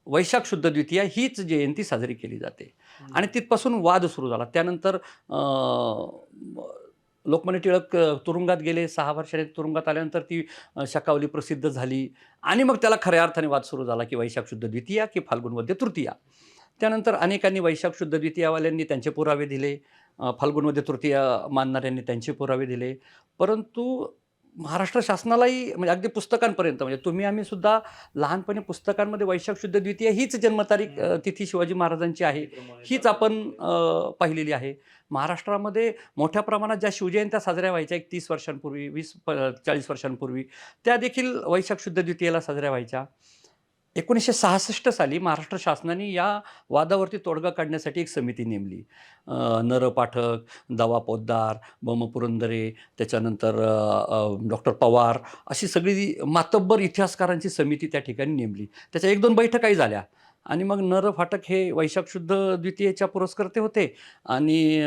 वैशाख शुद्ध द्वितीया हीच जयंती साजरी केली जाते. आणि तिथपासून वाद सुरू झाला. त्यानंतर लोकमान्य टिळक तुरुंगात गेले. 6 वर्षांनी तुरुंगात आल्यानंतर ती शकावली प्रसिद्ध झाली आणि मग त्याला खऱ्या अर्थाने वाद सुरू झाला की वैशाख शुद्ध द्वितीया की फाल्गुन वद्य तृतीया. त्यानंतर अनेकांनी वैशाख शुद्ध द्वितीयावाल्यांनी त्यांचे पुरावे दिले. फाल्गुन वद्य तृतीया मानणाऱ्यांनी त्यांचे पुरावे दिले. परंतु महाराष्ट्र शासनालाही म्हणजे अगदी पुस्तकांपर्यंत म्हणजे तुम्ही आम्ही सुद्धा लहानपणी पुस्तकांमध्ये वैशाख शुद्ध द्वितीया हीच जन्मतारीख तिथी शिवाजी महाराजांची आहे, हीच आपण पाहिलेली आहे. महाराष्ट्रामध्ये मोठ्या प्रमाणात ज्या शिवजयंत्या साजऱ्या व्हायच्या एक 30 वर्षांपूर्वी, 40 वर्षांपूर्वी, त्या देखील वैशाख शुद्ध द्वितीयेला साजऱ्या व्हायच्या. 1966 साली महाराष्ट्र शासनाने या वादावरती तोडगा काढण्यासाठी एक समिती नेमली. नर पाठक, दवा पोद्दार, ब.म. पुरंदरे, त्याच्यानंतर डॉक्टर पवार, अशी सगळी मातब्बर इतिहासकारांची समिती त्या ठिकाणी नेमली. त्याच्या 1-2 बैठकाही झाल्या आणि मग नर फाटक हे वैशाख शुद्ध द्वितीयेच्या पुरस्कर्ते होते आणि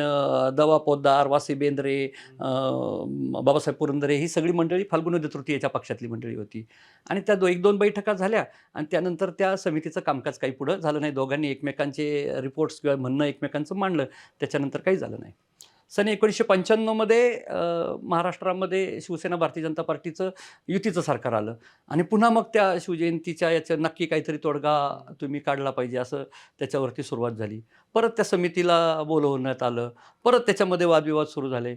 दवा पोद्दार, वासी बेंद्रे, बाबासाहेब पुरंदरे ही सगळी मंडळी फाल्गुन वद्य तृतीयेच्या पक्षातली मंडळी होती. आणि त्या 1-2 बैठका झाल्या आणि त्यानंतर त्या समितीचं कामकाज काही पुढं झालं नाही. दोघांनी एकमेकांचे रिपोर्ट्स किंवा म्हणणं एकमेकांचं मांडलं, त्याच्यानंतर काही झालं नाही. सन 1995मध्ये महाराष्ट्रामध्ये शिवसेना भारतीय जनता पार्टीचं युतीचं सरकार आलं आणि पुन्हा मग त्या शिवजयंतीच्या याचं नक्की काहीतरी तोडगा तुम्ही काढला पाहिजे असं त्याच्यावरती सुरुवात झाली. परत त्या समितीला बोलवण्यात आलं, परत त्याच्यामध्ये वादविवाद सुरू झाले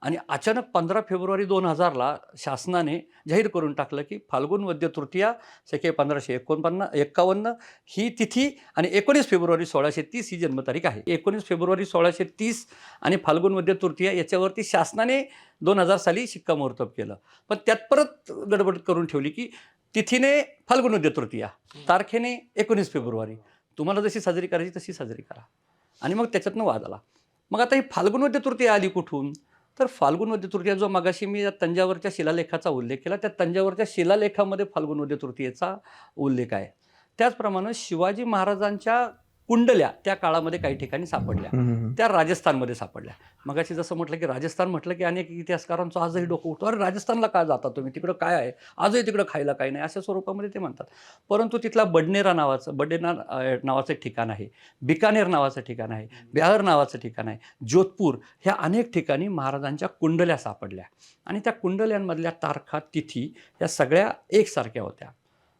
आणि अचानक 15 फेब्रुवारी 2000ला शासनाने जाहीर करून टाकलं की फाल्गुन वद्य तृतीया शके 1551 ही तिथी आणि 19 फेब्रुवारी 1630 ही जन्मतारीख आहे. 19 फेब्रुवारी 1630 आणि फाल्गुन वद्य तृतीया याच्यावरती शासनाने 2000 साली शिक्कामोर्तब केलं. पण त्यात परत गडबड करून ठेवली की तिथीने फाल्गुन वद्य तृतीया, तारखेने 19 फेब्रुवारी, तुम्हाला जशी साजरी करायची तशी साजरी करा. आणि मग त्याच्यातनं वाद आला. मग आता ही फाल्गुन वद्य तृतीया आली कुठून? तर फाल्गुन वद्य तृतीया जो मगाशी मी तंजावरच्या शिलालेखाचा उल्लेख केला, त्या तंजावरच्या शिलालेखामध्ये फाल्गुन वद्य तृतीयेचा उल्लेख आहे. त्याचप्रमाणे शिवाजी महाराजांच्या कुंडल्या त्या काळामध्ये काही ठिकाणी सापडल्या, त्या राजस्थानमध्ये सापडल्या. मगाशी जसं म्हटलं की राजस्थान म्हटलं की अनेक इतिहासकारांचं आजही डोकं उठतं, अरे राजस्थानला का जाता तुम्ही, तिकडं काय आहे, आजही तिकडं खायला काही नाही, अशा स्वरूपामध्ये ते म्हणतात. परंतु तिथला बडनेरा नावाचं एक ठिकाण आहे, बिकानेर नावाचं ठिकाण आहे, ब्याहर नावाचं ठिकाण आहे, जोधपूर, ह्या अनेक ठिकाणी महाराजांच्या कुंडल्या सापडल्या आणि त्या कुंडल्यांमधल्या तारखा, तिथी या सगळ्या एकसारख्या होत्या.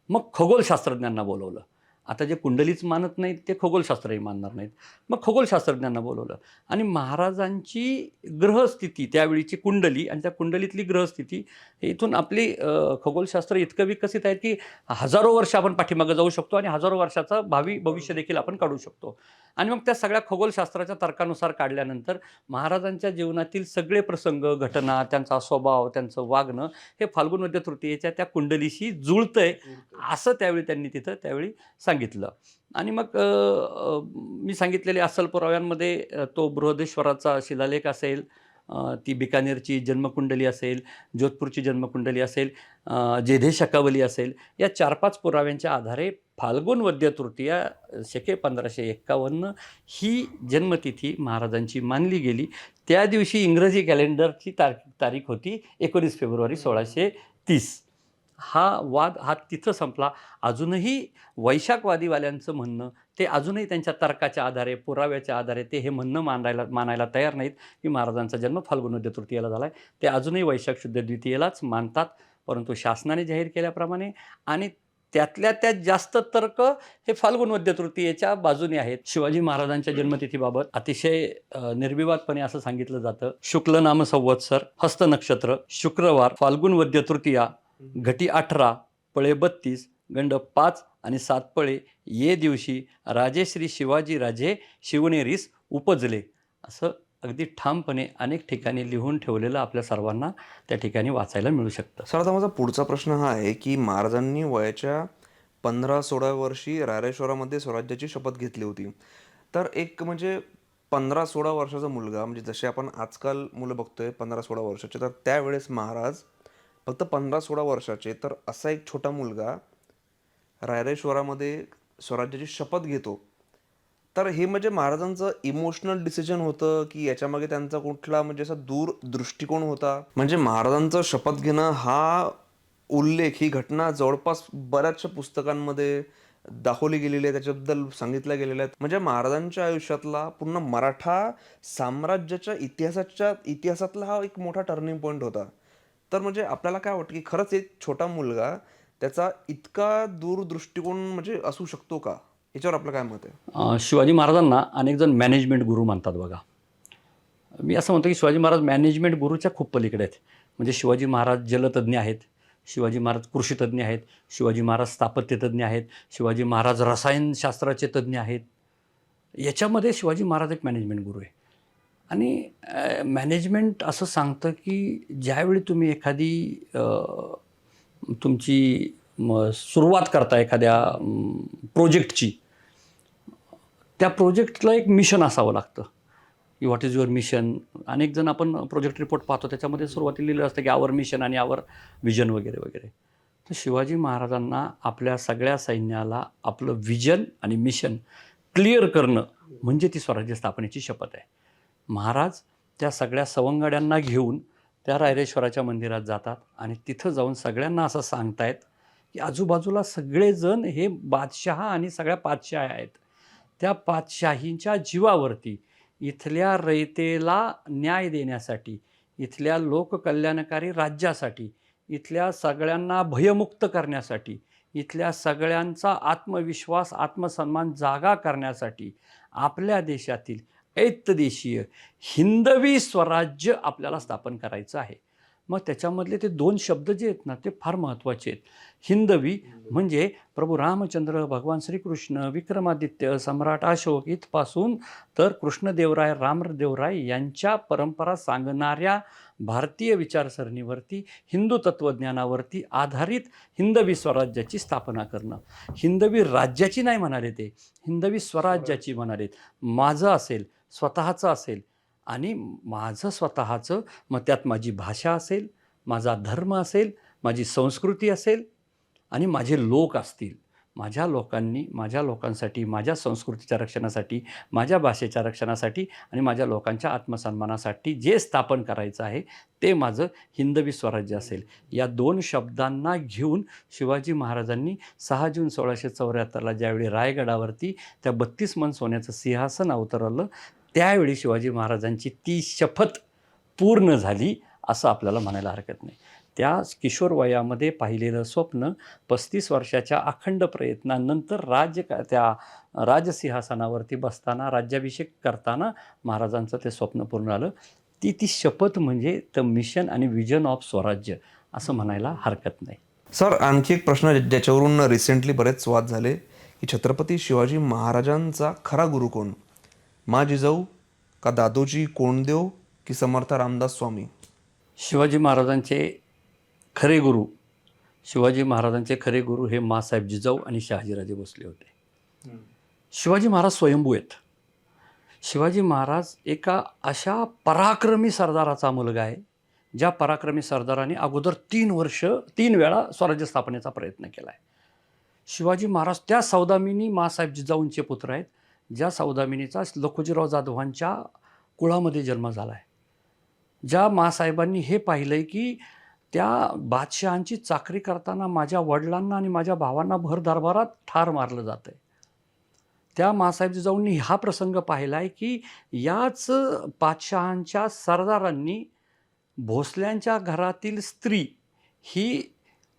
मग खगोलशास्त्रज्ञांना बोलवलं. आता जे कुंडलीच मानत नाहीत ते खगोलशास्त्रही मानणार नाहीत. मग खगोलशास्त्रज्ञांना बोलवलं आणि महाराजांची ग्रहस्थिती, त्यावेळीची कुंडली आणि त्या कुंडलीतली ग्रहस्थिती, इथून आपली खगोलशास्त्र इतकं विकसित आहे की हजारो वर्ष आपण पाठीमागं जाऊ शकतो आणि हजारो वर्षाचं भविष्य देखील आपण काढू शकतो. आणि मग त्या सगळ्या खगोलशास्त्राच्या तर्कानुसार काढल्यानंतर महाराजांच्या जीवनातील सगळे प्रसंग, घटना, त्यांचा स्वभाव, त्यांचं वागणं हे फाल्गुन वद्य तृतीयेच्या त्या कुंडलीशी जुळतंय असं त्यांनी तिथं त्यावेळी सांगितलं. आणि मग मी सांगितलेले अस्सल पुराव्यांमध्ये तो बृहदेश्वराचा शिलालेख असेल, ती बिकानेरची जन्मकुंडली असेल, जोधपूरची जन्मकुंडली असेल, जेधे शकावली असेल, या 4-5 पुराव्यांच्या आधारे फाल्गुन वद्य तृतीया शके 1551 ही जन्मतिथी महाराजांची मानली गेली. त्या दिवशी इंग्रजी कॅलेंडरची तारीख होती 19 फेब्रुवारी 1630. हा तिथं संपला. अजूनही वैशाखवादीवाल्यांचं म्हणणं, ते अजूनही त्यांच्या तर्काच्या आधारे, पुराव्याच्या आधारे ते हे म्हणणं मानायला तयार नाहीत की महाराजांचा जन्म फाल्गुन वद्य तृतीयेला झाला आहे. ते अजूनही वैशाख शुद्ध द्वितीयेलाच मानतात. परंतु शासनाने जाहीर केल्याप्रमाणे आणि त्यातल्या त्यात जास्त तर्क हे फाल्गुन वद्य तृतीयेच्या बाजूने आहेत. शिवाजी महाराजांच्या जन्मतिथीबाबत अतिशय निर्विवादपणे असं सांगितलं जातं, शुक्ल नाम संवत्सर, हस्त नक्षत्र, शुक्रवार, फाल्गुन वद्य तृतीया, घटी 18, पळे 32, गंड 5 आणि 7 पळे ये दिवशी राजेश्री शिवाजी राजे शिवनेरीस उपजले, असं अगदी ठामपणे अनेक ठिकाणी लिहून ठेवलेलं आपल्या सर्वांना त्या ठिकाणी वाचायला मिळू शकतं. सर, आता माझा पुढचा प्रश्न हा आहे की महाराजांनी वयाच्या 15-16 वर्षी रायरेश्वरामध्ये स्वराज्याची शपथ घेतली होती. तर एक म्हणजे 15-16 वर्षाचा मुलगा, म्हणजे जसे आपण आजकाल मुलं बघतोय 15-16 वर्षाचे, तर त्यावेळेस महाराज फक्त 15-16 वर्षाचे, तर असा एक छोटा मुलगा रायरेश्वरामध्ये स्वराज्याची शपथ घेतो. तर हे म्हणजे महाराजांचं इमोशनल डिसिजन होतं की याच्यामागे त्यांचा कुठला म्हणजे असा दूर दृष्टिकोन होता? म्हणजे महाराजांचं शपथ घेणं हा उल्लेख, ही घटना जवळपास बऱ्याचशा पुस्तकांमध्ये दाखवली गेलेली आहे, त्याच्याबद्दल सांगितलं गेलेलं आहे. म्हणजे महाराजांच्या आयुष्यातला, पूर्ण मराठा साम्राज्याच्या इतिहासातला हा एक मोठा टर्निंग पॉईंट होता. तर म्हणजे आपल्याला काय वाटतं की खरंच एक छोटा मुलगा त्याचा इतका दूरदृष्टिकोन म्हणजे असू शकतो का? याच्यावर आपलं काय मत आहे? शिवाजी महाराजांना अनेक जण मॅनेजमेंट गुरु मानतात बघा. मी असं म्हणतो की शिवाजी महाराज मॅनेजमेंट गुरूच्या खूप पलीकडे आहेत. म्हणजे शिवाजी महाराज जलतज्ञ आहेत, शिवाजी महाराज कृषीतज्ञ आहेत, शिवाजी महाराज स्थापत्यतज्ञ आहेत, शिवाजी महाराज रसायनशास्त्राचे तज्ज्ञ आहेत. याच्यामध्ये शिवाजी महाराज एक मॅनेजमेंट गुरु आहे. आणि मॅनेजमेंट असं सांगतं की ज्यावेळी तुम्ही एखादी तुमची सुरुवात करता एखाद्या प्रोजेक्टची, त्या प्रोजेक्टला एक मिशन असावं लागतं की व्हॉट इज युअर मिशन. अनेक जण आपण प्रोजेक्ट रिपोर्ट पाहतो, त्याच्यामध्ये सुरुवातीला लिहिलं असतं की आवर मिशन आणि आवर विजन वगैरे वगैरे. तर शिवाजी महाराजांना आपल्या सगळ्या सैन्याला आपलं विजन आणि मिशन क्लिअर करणं म्हणजे ती स्वराज्य स्थापनेची शपथ आहे. महाराज त्या सगळ्या सवंगड्यांना घेऊन त्या रायरेश्वराच्या मंदिरात जातात आणि तिथं जाऊन सगळ्यांना असं सांगतायत की आजूबाजूला सगळेजण हे बादशहा आणि सगळ्या पातशाही आहेत. त्या पातशाहींच्या जीवावरती इथल्या रयतेला न्याय देण्यासाठी, इथल्या लोककल्याणकारी राज्यासाठी, इथल्या सगळ्यांना भयमुक्त करण्यासाठी, इथल्या सगळ्यांचा आत्मविश्वास आत्मसन्मान जागा करण्यासाठी आपल्या देशातील ऐतदेशीय हिंदवी स्वराज्य आपल्याला स्थापन करायचं आहे. मग त्याच्यामधले ते 2 शब्द जे आहेत ना, ते फार महत्त्वाचे आहेत. हिंदवी म्हणजे प्रभू रामचंद्र, भगवान श्रीकृष्ण, विक्रमादित्य, सम्राट अशोक इथपासून तर कृष्णदेवराय, रामदेवराय यांच्या परंपरा सांगणाऱ्या भारतीय विचारसरणीवरती, हिंदू तत्त्वज्ञानावरती आधारित हिंदवी स्वराज्याची स्थापना करणं. हिंदवी राज्याची नाही म्हणाले ते, हिंदवी स्वराज्याची म्हणालेत. माझं असेल, स्वतःचं असेल आणि माझं स्वतःचं, मग त्यात माझी भाषा असेल, माझा धर्म असेल, माझी संस्कृती असेल आणि माझे लोक असतील. माझ्या लोकांनी माझ्या लोकांसाठी, माझ्या संस्कृतीच्या रक्षणासाठी, माझ्या भाषेच्या रक्षणासाठी आणि माझ्या लोकांच्या आत्मसन्मानासाठी जे स्थापन करायचं आहे ते माझं हिंदवी स्वराज्य असेल. या 2 शब्दांना घेऊन शिवाजी महाराजांनी 6 जून 1674ला ज्यावेळी रायगडावरती त्या 32 मन सोन्याचं सिंहासन अवतरवलं, त्यावेळी शिवाजी महाराजांची ती शपथ पूर्ण झाली असं आपल्याला म्हणायला हरकत नाही. त्या किशोर वयामध्ये पाहिलेलं स्वप्न 35 वर्षाच्या अखंड प्रयत्नानंतर त्या राजसिंहासनावरती बसताना, राज्याभिषेक करताना महाराजांचं ते स्वप्न पूर्ण झालं. ती शपथ म्हणजे द मिशन आणि विजन ऑफ स्वराज्य असं म्हणायला हरकत नाही. सर, आणखी एक प्रश्न ज्याच्यावरून रिसेंटली बरेच वाद झाले की छत्रपती शिवाजी महाराजांचा खरा गुरु कोण? मा जिजाऊ का दादोजी कोंडदेव की समर्थ रामदास स्वामी? शिवाजी महाराजांचे खरे गुरु हे माँसाहेब जिजाऊ आणि शहाजीराजे भोसले होते. शिवाजी महाराज स्वयंभू आहेत. शिवाजी महाराज एका अशा पराक्रमी सरदाराचा मुलगा आहे, ज्या पराक्रमी सरदाराने अगोदर 3 वेळा स्वराज्य स्थापनेचा प्रयत्न केला आहे. शिवाजी महाराज त्या सौदामिनी माँसाहेब जिजाऊंचे पुत्र आहेत, ज्या सौदामिनीचा लखुजीराव जाधवांच्या कुळामध्ये जन्म झाला आहे. ज्या माँसाहेबांनी हे पाहिलं आहे की त्या बादशहांची चाकरी करताना माझ्या वडिलांना आणि माझ्या भावांना भर दरबारात ठार मारलं जातं आहे. त्या माँसाहेब जिजाऊंनी हा प्रसंग पाहिला आहे की याच बादशहांच्या सरदारांनी भोसल्यांच्या घरातील स्त्री ही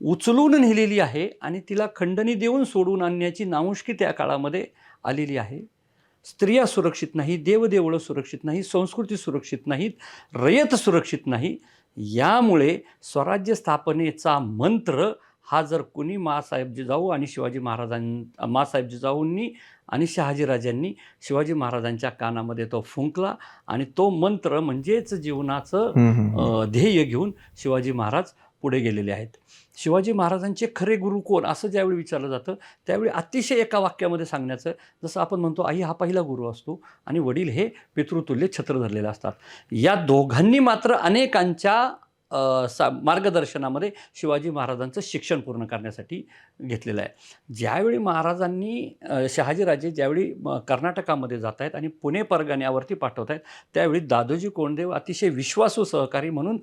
उचलून नेलेली आहे आणि तिला खंडणी देऊन सोडून आणण्याची नामुष्की त्या काळामध्ये आलेली आहे. स्त्रिया सुरक्षित नाही, देवदेवळं सुरक्षित नाही, संस्कृती सुरक्षित नाहीत, रयत सुरक्षित नाही. यामुळे स्वराज्य स्थापनेचा मंत्र हा जर कुणी माँसाहेब जिजाऊंनी आणि शहाजीराजांनी शिवाजी महाराजांच्या कानामध्ये तो फुंकला आणि तो मंत्र म्हणजेच जीवनाचं ध्येय घेऊन शिवाजी महाराज पुढे गेलेले आहेत. शिवाजी महाराजांचे खरे गुरु कोण असं ज्यावेळी विचारलं जातं, त्यावेळी अतिशय एका वाक्यामध्ये सांगण्याचं, जसं आपण म्हणतो आई हा पहिला गुरु असतो आणि वडील हे पितृतुल्य छत्र धरलेले असतात. या दोघांनी मात्र अनेकांच्या मार्गदर्शनामध्ये शिवाजी महाराजांचं शिक्षण पूर्ण करण्यासाठी घेतलेलं आहे. ज्यावेळी महाराजांनी शहाजीराजे ज्यावेळी कर्नाटकामध्ये जात आहेत आणि पुणे परगण्यावरती पाठवत आहेत, त्यावेळी दादोजी कोंडदेव अतिशय विश्वासू सहकारी म्हणून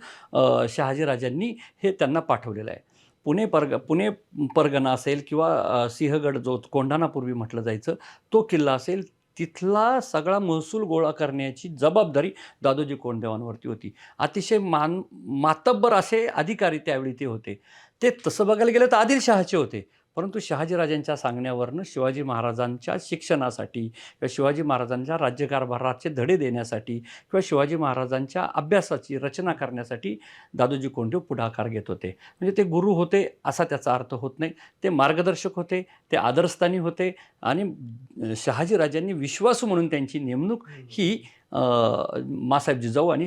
शहाजीराजांनी हे त्यांना पाठवलेलं आहे. पुणे परगणा असेल किंवा सिंहगड जो कोंढाणापूर्वी म्हटलं जायचं तो किल्ला असेल, तिथला सगळा महसूल गोळा करण्याची जबाबदारी दादोजी कोंडदेवांवरती होती. अतिशय मातब्बर असे अधिकारी त्यावेळी ते होते. ते तसं बघायला गेलं तर आदिलशहाचे होते, परंतु शहाजीराजांच्या सांगण्यावरनं शिवाजी महाराजांच्या शिक्षणासाठी किंवा शिवाजी महाराजांच्या राज्यकारभाराचे धडे देण्यासाठी किंवा शिवाजी महाराजांच्या अभ्यासाची रचना करण्यासाठी दादोजी कोंडदेव पुढाकार घेत होते. म्हणजे ते गुरु होते असा त्याचा अर्थ होत नाही. ते मार्गदर्शक होते, ते आदरस्थानी होते आणि शहाजीराजांनी विश्वासू म्हणून त्यांची नेमणूक ही मासाहेब जिजाऊ आणि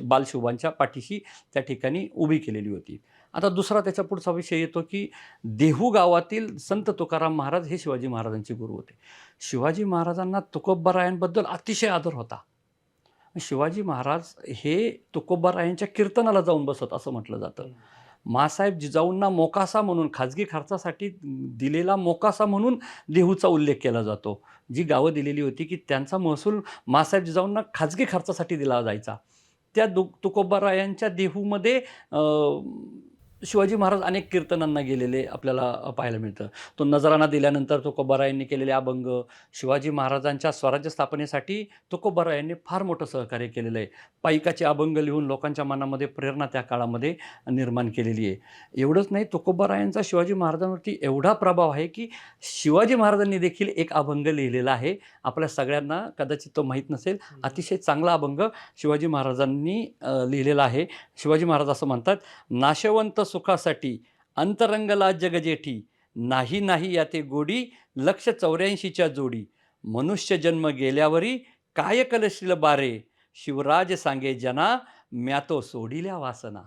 बालशिवबांच्या पाठीशी त्या ठिकाणी उभी केलेली होती. आता दुसरा त्याच्या पुढचा विषय येतो की देहू गावातील संत तुकाराम महाराज हे शिवाजी महाराजांचे गुरु होते. शिवाजी महाराजांना तुकोबारायांबद्दल अतिशय आदर होता. शिवाजी महाराज हे तुकोबारायांच्या कीर्तनाला जाऊन बसत असं म्हटलं जातं. मासाहेब जिजाऊंना मोकासा म्हणून खाजगी खर्चासाठी दिलेला मोकासा म्हणून देहूचा उल्लेख केला जातो. जी गावं दिलेली होती की त्यांचा महसूल मासाहेब जिजाऊंना खाजगी खर्चासाठी दिला जायचा. त्या तुकोबारायांच्या देहूमध्ये शिवाजी महाराज अनेक कीर्तनांना गेलेले आपल्याला पाहायला मिळतं. तो नजराणा दिल्यानंतर तुकोबारायांनी केलेले अभंग, शिवाजी महाराजांच्या स्वराज्य स्थापनेसाठी तुकोबारायांनी फार मोठं सहकार्य केलेलं आहे. पाईकाचे अभंग लिहून लोकांच्या मनामध्ये प्रेरणा त्या काळामध्ये निर्माण केलेली आहे. एवढंच नाही, तुकोबारायांचा शिवाजी महाराजांवरती एवढा प्रभाव आहे की शिवाजी महाराजांनी देखील एक अभंग लिहिलेला आहे. आपल्या सगळ्यांना कदाचित तो माहीत नसेल. अतिशय चांगला अभंग शिवाजी महाराजांनी लिहिलेला आहे. शिवाजी महाराज असं म्हणतात, नाशवंत सुखासाठी अंतरंगला जगजेठी, नाही नाही याते गोडी, लक्ष 84च्या जोडी, मनुष्य जन्म गेल्यावरी काय कलशील बारे, शिवराज सांगे जना म्या तो सोडिल्या वासना.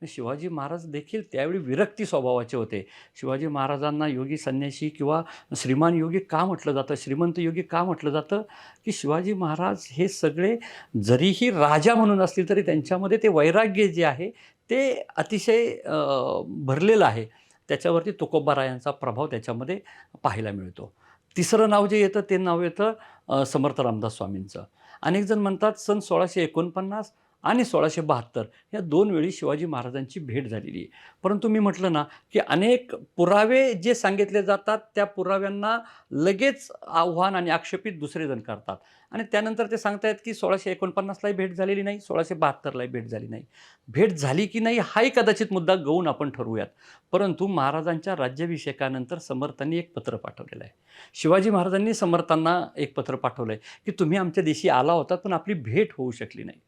शिवाजी महाराज देखील त्यावेळी विरक्ती स्वभावाचे होते. शिवाजी महाराजांना योगी संन्यासी किंवा श्रीमान योगी का म्हटलं जातं, श्रीमंत योगी का म्हटलं जातं की शिवाजी महाराज हे सगळे जरीही राजा म्हणून असतील तरी त्यांच्यामध्ये ते वैराग्य जे आहे ते अतिशय भरलेलं आहे. त्याच्यावरती तुकोबारायांचा प्रभाव त्याच्यामध्ये पाहायला मिळतो. तिसरं नाव जे येतं ते नाव येतं समर्थ रामदास स्वामींचं. अनेक जण म्हणतात सन 1649 आणि 1672 या 2 वेळी शिवाजी महाराजांची भेट झालेली आहे. परंतु मी म्हटलं ना की अनेक पुरावे जे सांगितले जातात त्या पुराव्यांना लगेच आव्हान आणि आक्षेपित दुसरे जण करतात आणि त्यानंतर ते सांगतायत की 1649लाही भेट झालेली नाही, 1672लाही भेट झाली नाही. भेट झाली की नाही हाही कदाचित मुद्दा गौण आपण ठरवूयात. परंतु महाराजांच्या राज्याभिषेकानंतर समर्थांनी एक पत्र पाठवलेलं आहे. शिवाजी महाराजांनी समर्थांना एक पत्र पाठवलं आहे की तुम्ही आमच्या देशी आला होता पण आपली भेट होऊ शकली नाही.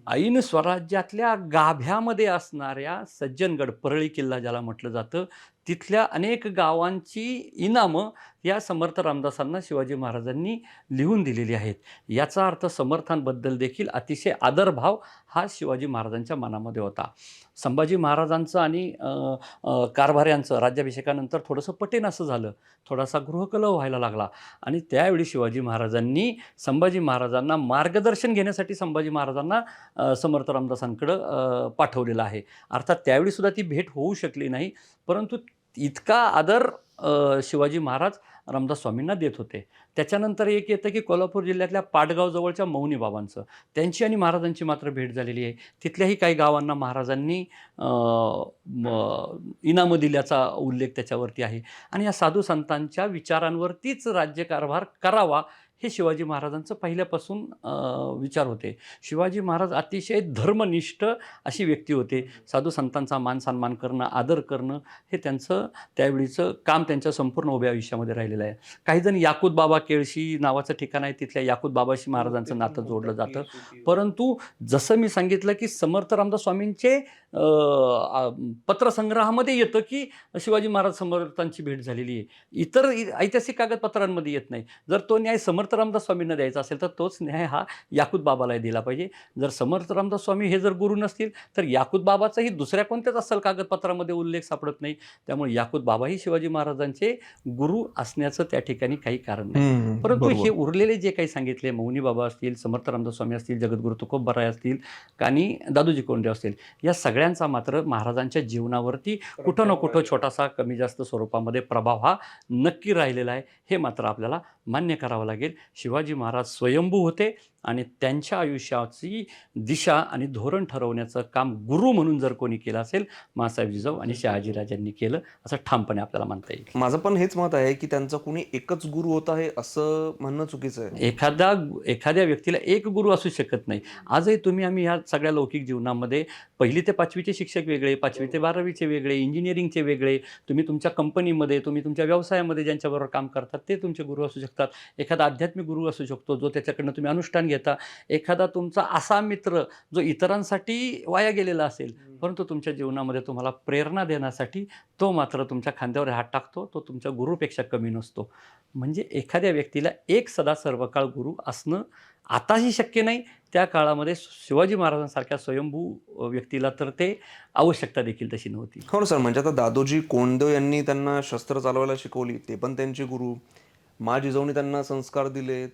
ऐन स्वराज्यातल्या गाभ्यामध्ये असणाऱ्या सज्जनगड, परळी किल्ला ज्याला म्हटलं जातं, तिथल्या अनेक गावांची इनामं या समर्थ रामदासांना शिवाजी महाराजांनी लिहून दिलेली आहेत. याचा अर्थ समर्थांबद्दल देखील अतिशय आदरभाव हा शिवाजी महाराजांच्या मनामध्ये होता. संभाजी महाराजांचं आणि कारभाऱ्यांचं राज्याभिषेकानंतर थोडंसं पटेनासं झालं, थोडासा गृहकलह व्हायला लागला आणि त्यावेळी शिवाजी महाराजांनी संभाजी महाराजांना मार्गदर्शन घेण्यासाठी संभाजी महाराजांना समर्थ रामदासांकडं पाठवलेलं आहे. अर्थात त्यावेळीसुद्धा ती भेट होऊ शकली नाही, परंतु इतका आदर शिवाजी महाराज रामदास स्वामींना देत होते. त्याच्यानंतर एक येतं की कोल्हापूर जिल्ह्यातल्या पाटगावजवळच्या मौनी बाबांचं, त्यांची आणि महाराजांची मात्र भेट झालेली आहे. तिथल्याही काही गावांना महाराजांनी इनामं दिल्याचा उल्लेख त्याच्यावरती आहे आणि या साधू संतांच्या विचारांवरतीच राज्यकारभार करावा हे शिवाजी महाराजांचं पहिल्यापासून विचार होते. शिवाजी महाराज अतिशय धर्मनिष्ठ अशी व्यक्ती होते. साधू संतांचा मान सन्मान करणं, आदर करणं हे त्यांचं त्यावेळीचं काम त्यांच्या संपूर्ण उभ्या आयुष्यामध्ये राहिलेलं आहे. काही जण याकूत बाबा केळशी नावाचं ठिकाण आहे, तिथल्या याकूत बाबाशी महाराजांचं नातं जोडलं जातं. परंतु जसं मी सांगितलं की समर्थ रामदास स्वामींचे पत्रसंग्रहामध्ये येतं की शिवाजी महाराज समर्थांची भेट झालेली आहे. इतर ऐतिहासिक कागदपत्रांमध्ये येत नाही. जर तो न्याय समर्थ रामदास स्वामींना द्यायचा असेल तर तोच न्याय हा याकूत बाबाला दिला पाहिजे. जर समर्थ रामदास स्वामी हे जर गुरु नसतील तर याकूत बाबाचाही दुसऱ्या कोणत्याच अस्सल कागदपत्रामध्ये उल्लेख सापडत नाही. त्यामुळे याकूत बाबाही शिवाजी महाराजांचे गुरु असण्याचं त्या ठिकाणी काही कारण नाही. परंतु हे उरलेले जे काही सांगितले, मौनी बाबा असतील, समर्थ रामदास स्वामी असतील, जगद्गुरू तुकोबाराय असतील आणि दादोजी कोंडदेव असतील, या सगळ्यांचा मात्र महाराजांच्या जीवनावरती कुठं ना कुठं छोटासा कमी जास्त स्वरूपामध्ये प्रभाव हा नक्की राहिलेला आहे. हे मात्र आपल्याला मान्य करावं लागेल. शिवाजी महाराज स्वयंभू होते, आणि त्यांच्या आयुष्याची दिशा आणि धोरण ठरवण्याचं काम गुरु म्हणून जर कोणी केलं असेल, माँसाहेब जिजाऊ आणि शहाजीराजांनी केलं असं ठामपणे आपल्याला म्हणता येईल. माझं पण हेच मत आहे की त्यांचा कोणी एकच गुरु होता आहे असं म्हणणं चुकीचं आहे. एखाद्या व्यक्तीला एक गुरु असू शकत नाही. आजही आम्ही ह्या सगळ्या लौकिक जीवनामध्ये 1ली ते 5वीचे शिक्षक वेगळे, 5वी ते 12वीचे वेगळे, इंजिनिअरिंगचे वेगळे, तुम्ही तुमच्या कंपनीमध्ये, तुम्ही तुमच्या व्यवसायामध्ये ज्यांच्याबरोबर काम करतात ते तुमचे गुरु असू शकतात. एखादा आध्यात्मिक गुरु असू शकतो जो त्याच्याकडनं तुम्ही अनुष्ठान घेता. एखादा तुमचा असा मित्र जो इतरांसाठी वाया गेलेला असेल, परंतु तुमच्या जीवनामध्ये तुम्हाला प्रेरणा देण्यासाठी तो मात्र तुमच्या खांद्यावर हात टाकतो, तो तुमच्या गुरुपेक्षा कमी नसतो. म्हणजे एखाद्या व्यक्तीला एक सदा सर्वकाळ गुरु असणं आताही शक्य नाही. त्या काळामध्ये शिवाजी महाराजांसारख्या स्वयंभू व्यक्तीला तर ते आवश्यकता देखील तशी नव्हती. हो ना सर, म्हणजे आता दादोजी कोंडदेव यांनी त्यांना शस्त्र चालवायला शिकवली, ते पण त्यांचे गुरु. मा जिजाऊनी त्यांना संस्कार दिले,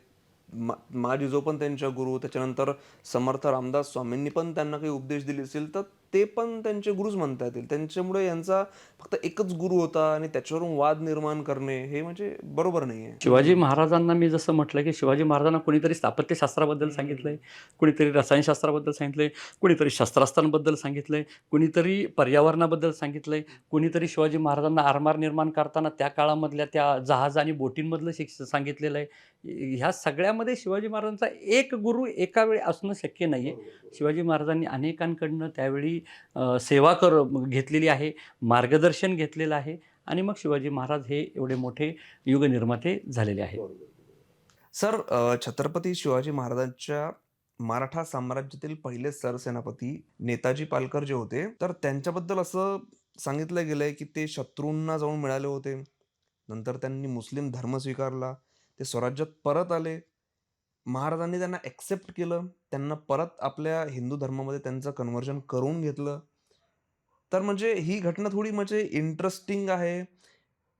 मा जिजाऊ पण त्यांच्या गुरु. त्याच्यानंतर समर्थ रामदास स्वामींनी पण त्यांना काही उपदेश दिले असेल तर ते पण त्यांचे गुरुच म्हणता येतील. त्यांच्यामुळे यांचा फक्त एकच गुरु होता आणि त्याच्यावरून वाद निर्माण करणे हे म्हणजे बरोबर नाही आहे. शिवाजी महाराजांना मी जसं म्हटलं की शिवाजी महाराजांना कोणीतरी स्थापत्यशास्त्राबद्दल सांगितलंय, कुणीतरी रसायनशास्त्राबद्दल सांगितलंय, कुणीतरी शस्त्रास्त्रांबद्दल सांगितलंय, कुणीतरी पर्यावरणाबद्दल सांगितलंय, कुणीतरी शिवाजी महाराजांना आरमार निर्माण करताना त्या काळामधल्या त्या जहाज आणि बोटींमधलं सांगितलेलं आहे. ह्या सगळ्यामध्ये शिवाजी महाराजांचा एक गुरु एका वेळी असणं शक्य नाही आहे. शिवाजी महाराजांनी अनेकांकडनं त्यावेळी सेवा घेतलेली आहे, मार्गदर्शन घेतलेलं आहे आणि मग शिवाजी महाराज हे एवढे मोठे युगनिर्माते झालेले आहेत. सर, छत्रपती शिवाजी महाराजांच्या मराठा साम्राज्यातील पहिले सरसेनापती नेताजी पालकर जे होते, तर त्यांच्याबद्दल असं सांगितलं गेलंय की ते शत्रूंना जाऊन मिळाले होते. नंतर त्यांनी मुस्लिम धर्म स्वीकारला, ते स्वराज्यात परत आले. महाराजांनी त्यांना ॲक्सेप्ट केलं, त्यांना परत आपल्या हिंदू धर्मामध्ये त्यांचं कन्व्हर्जन करून घेतलं. तर म्हणजे ही घटना थोडी म्हणजे इंटरेस्टिंग आहे.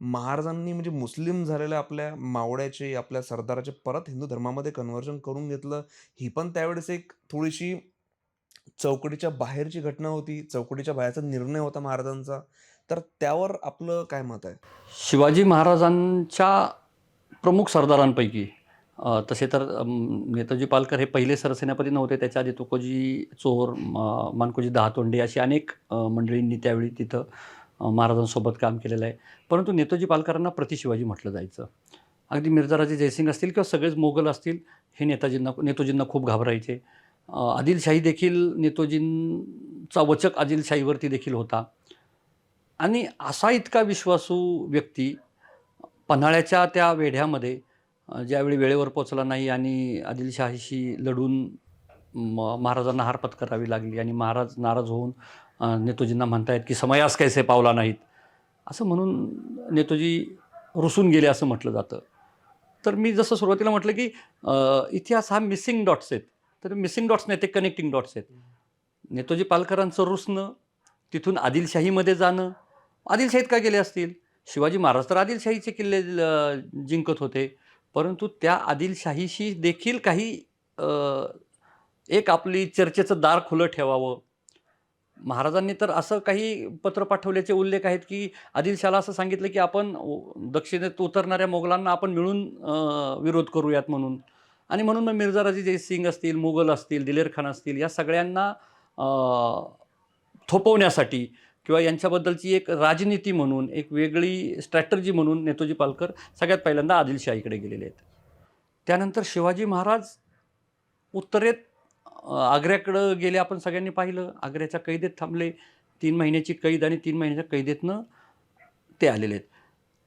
महाराजांनी म्हणजे मुस्लिम झालेल्या आपल्या मावळ्याचे, आपल्या सरदाराचे परत हिंदू धर्मामध्ये कन्व्हर्जन करून घेतलं. ही पण त्यावेळेस एक थोडीशी चौकटीच्या बाहेरची घटना होती. चौकटीच्या बाहेरचा निर्णय होता महाराजांचा. तर त्यावर आपलं काय मत आहे? शिवाजी महाराजांच्या प्रमुख सरदारांपैकी तसे तर नेताजी पालकर हे पहिले सरसेनापती नव्हते. त्याच्या आधी तुकोजी चोर, मानकोजी दहातोंडे अशी अनेक मंडळींनी त्यावेळी तिथं महाराजांसोबत काम केलेलं आहे. परंतु नेताजी पालकरांना प्रतिशिवाजी म्हटलं जायचं. अगदी मिर्झाराजे जयसिंग असतील किंवा सगळेच मोगल असतील हे नेताजींना खूप घाबरायचे. आदिलशाही देखील नेताजींचा वचक आदिलशाहीवरती देखील होता. आणि असा इतका विश्वासू व्यक्ती पन्हाळ्याच्या त्या वेढ्यामध्ये ज्यावेळी वेळेवर पोचला नाही आणि आदिलशाहीशी लढून महाराजांना हार पत्करावी लागली आणि महाराज नाराज होऊन नेताजींना म्हणतायत की समयास कैसे पावला नाहीत असं म्हणून नेताजी रुसून गेले असं म्हटलं जातं. तर मी जसं सुरुवातीला म्हटलं की इतिहास हा मिसिंग डॉट्स आहेत. तर मिसिंग डॉट्स नाही, ते कनेक्टिंग डॉट्स आहेत. नेताजी पालकरांचं रुसणं, तिथून आदिलशाहीमध्ये जाणं. आदिलशाहीत का गेले असतील? शिवाजी महाराज तर आदिलशाहीचे किल्ले जिंकत होते, परंतु त्या आदिलशाहीशी देखील काही एक आपली चर्चेचं दार खुलं ठेवावं. महाराजांनी तर असं काही पत्र पाठवल्याचे उल्लेख आहेत की आदिलशाहला असं सांगितलं की आपण दक्षिणेत उतरणाऱ्या मोगलांना आपण मिळून विरोध करूयात म्हणून. आणि म्हणून मग मिर्झाराजे जयसिंग असतील, मुघल असतील, दिलेर खान असतील, या सगळ्यांना थोपवण्यासाठी किंवा यांच्याबद्दलची एक राजनीती म्हणून, एक वेगळी स्ट्रॅटर्जी म्हणून नेताजी पालकर सगळ्यात पहिल्यांदा आदिलशाहीकडे गेलेले आहेत. त्यानंतर शिवाजी महाराज उत्तरेत आग्र्याकडं गेले. आपण सगळ्यांनी पाहिलं, आग्र्याच्या कैदेत थांबले. 3 महिन्याची कैद आणि 3 महिन्याच्या कैदेतनं ते आलेले आहेत.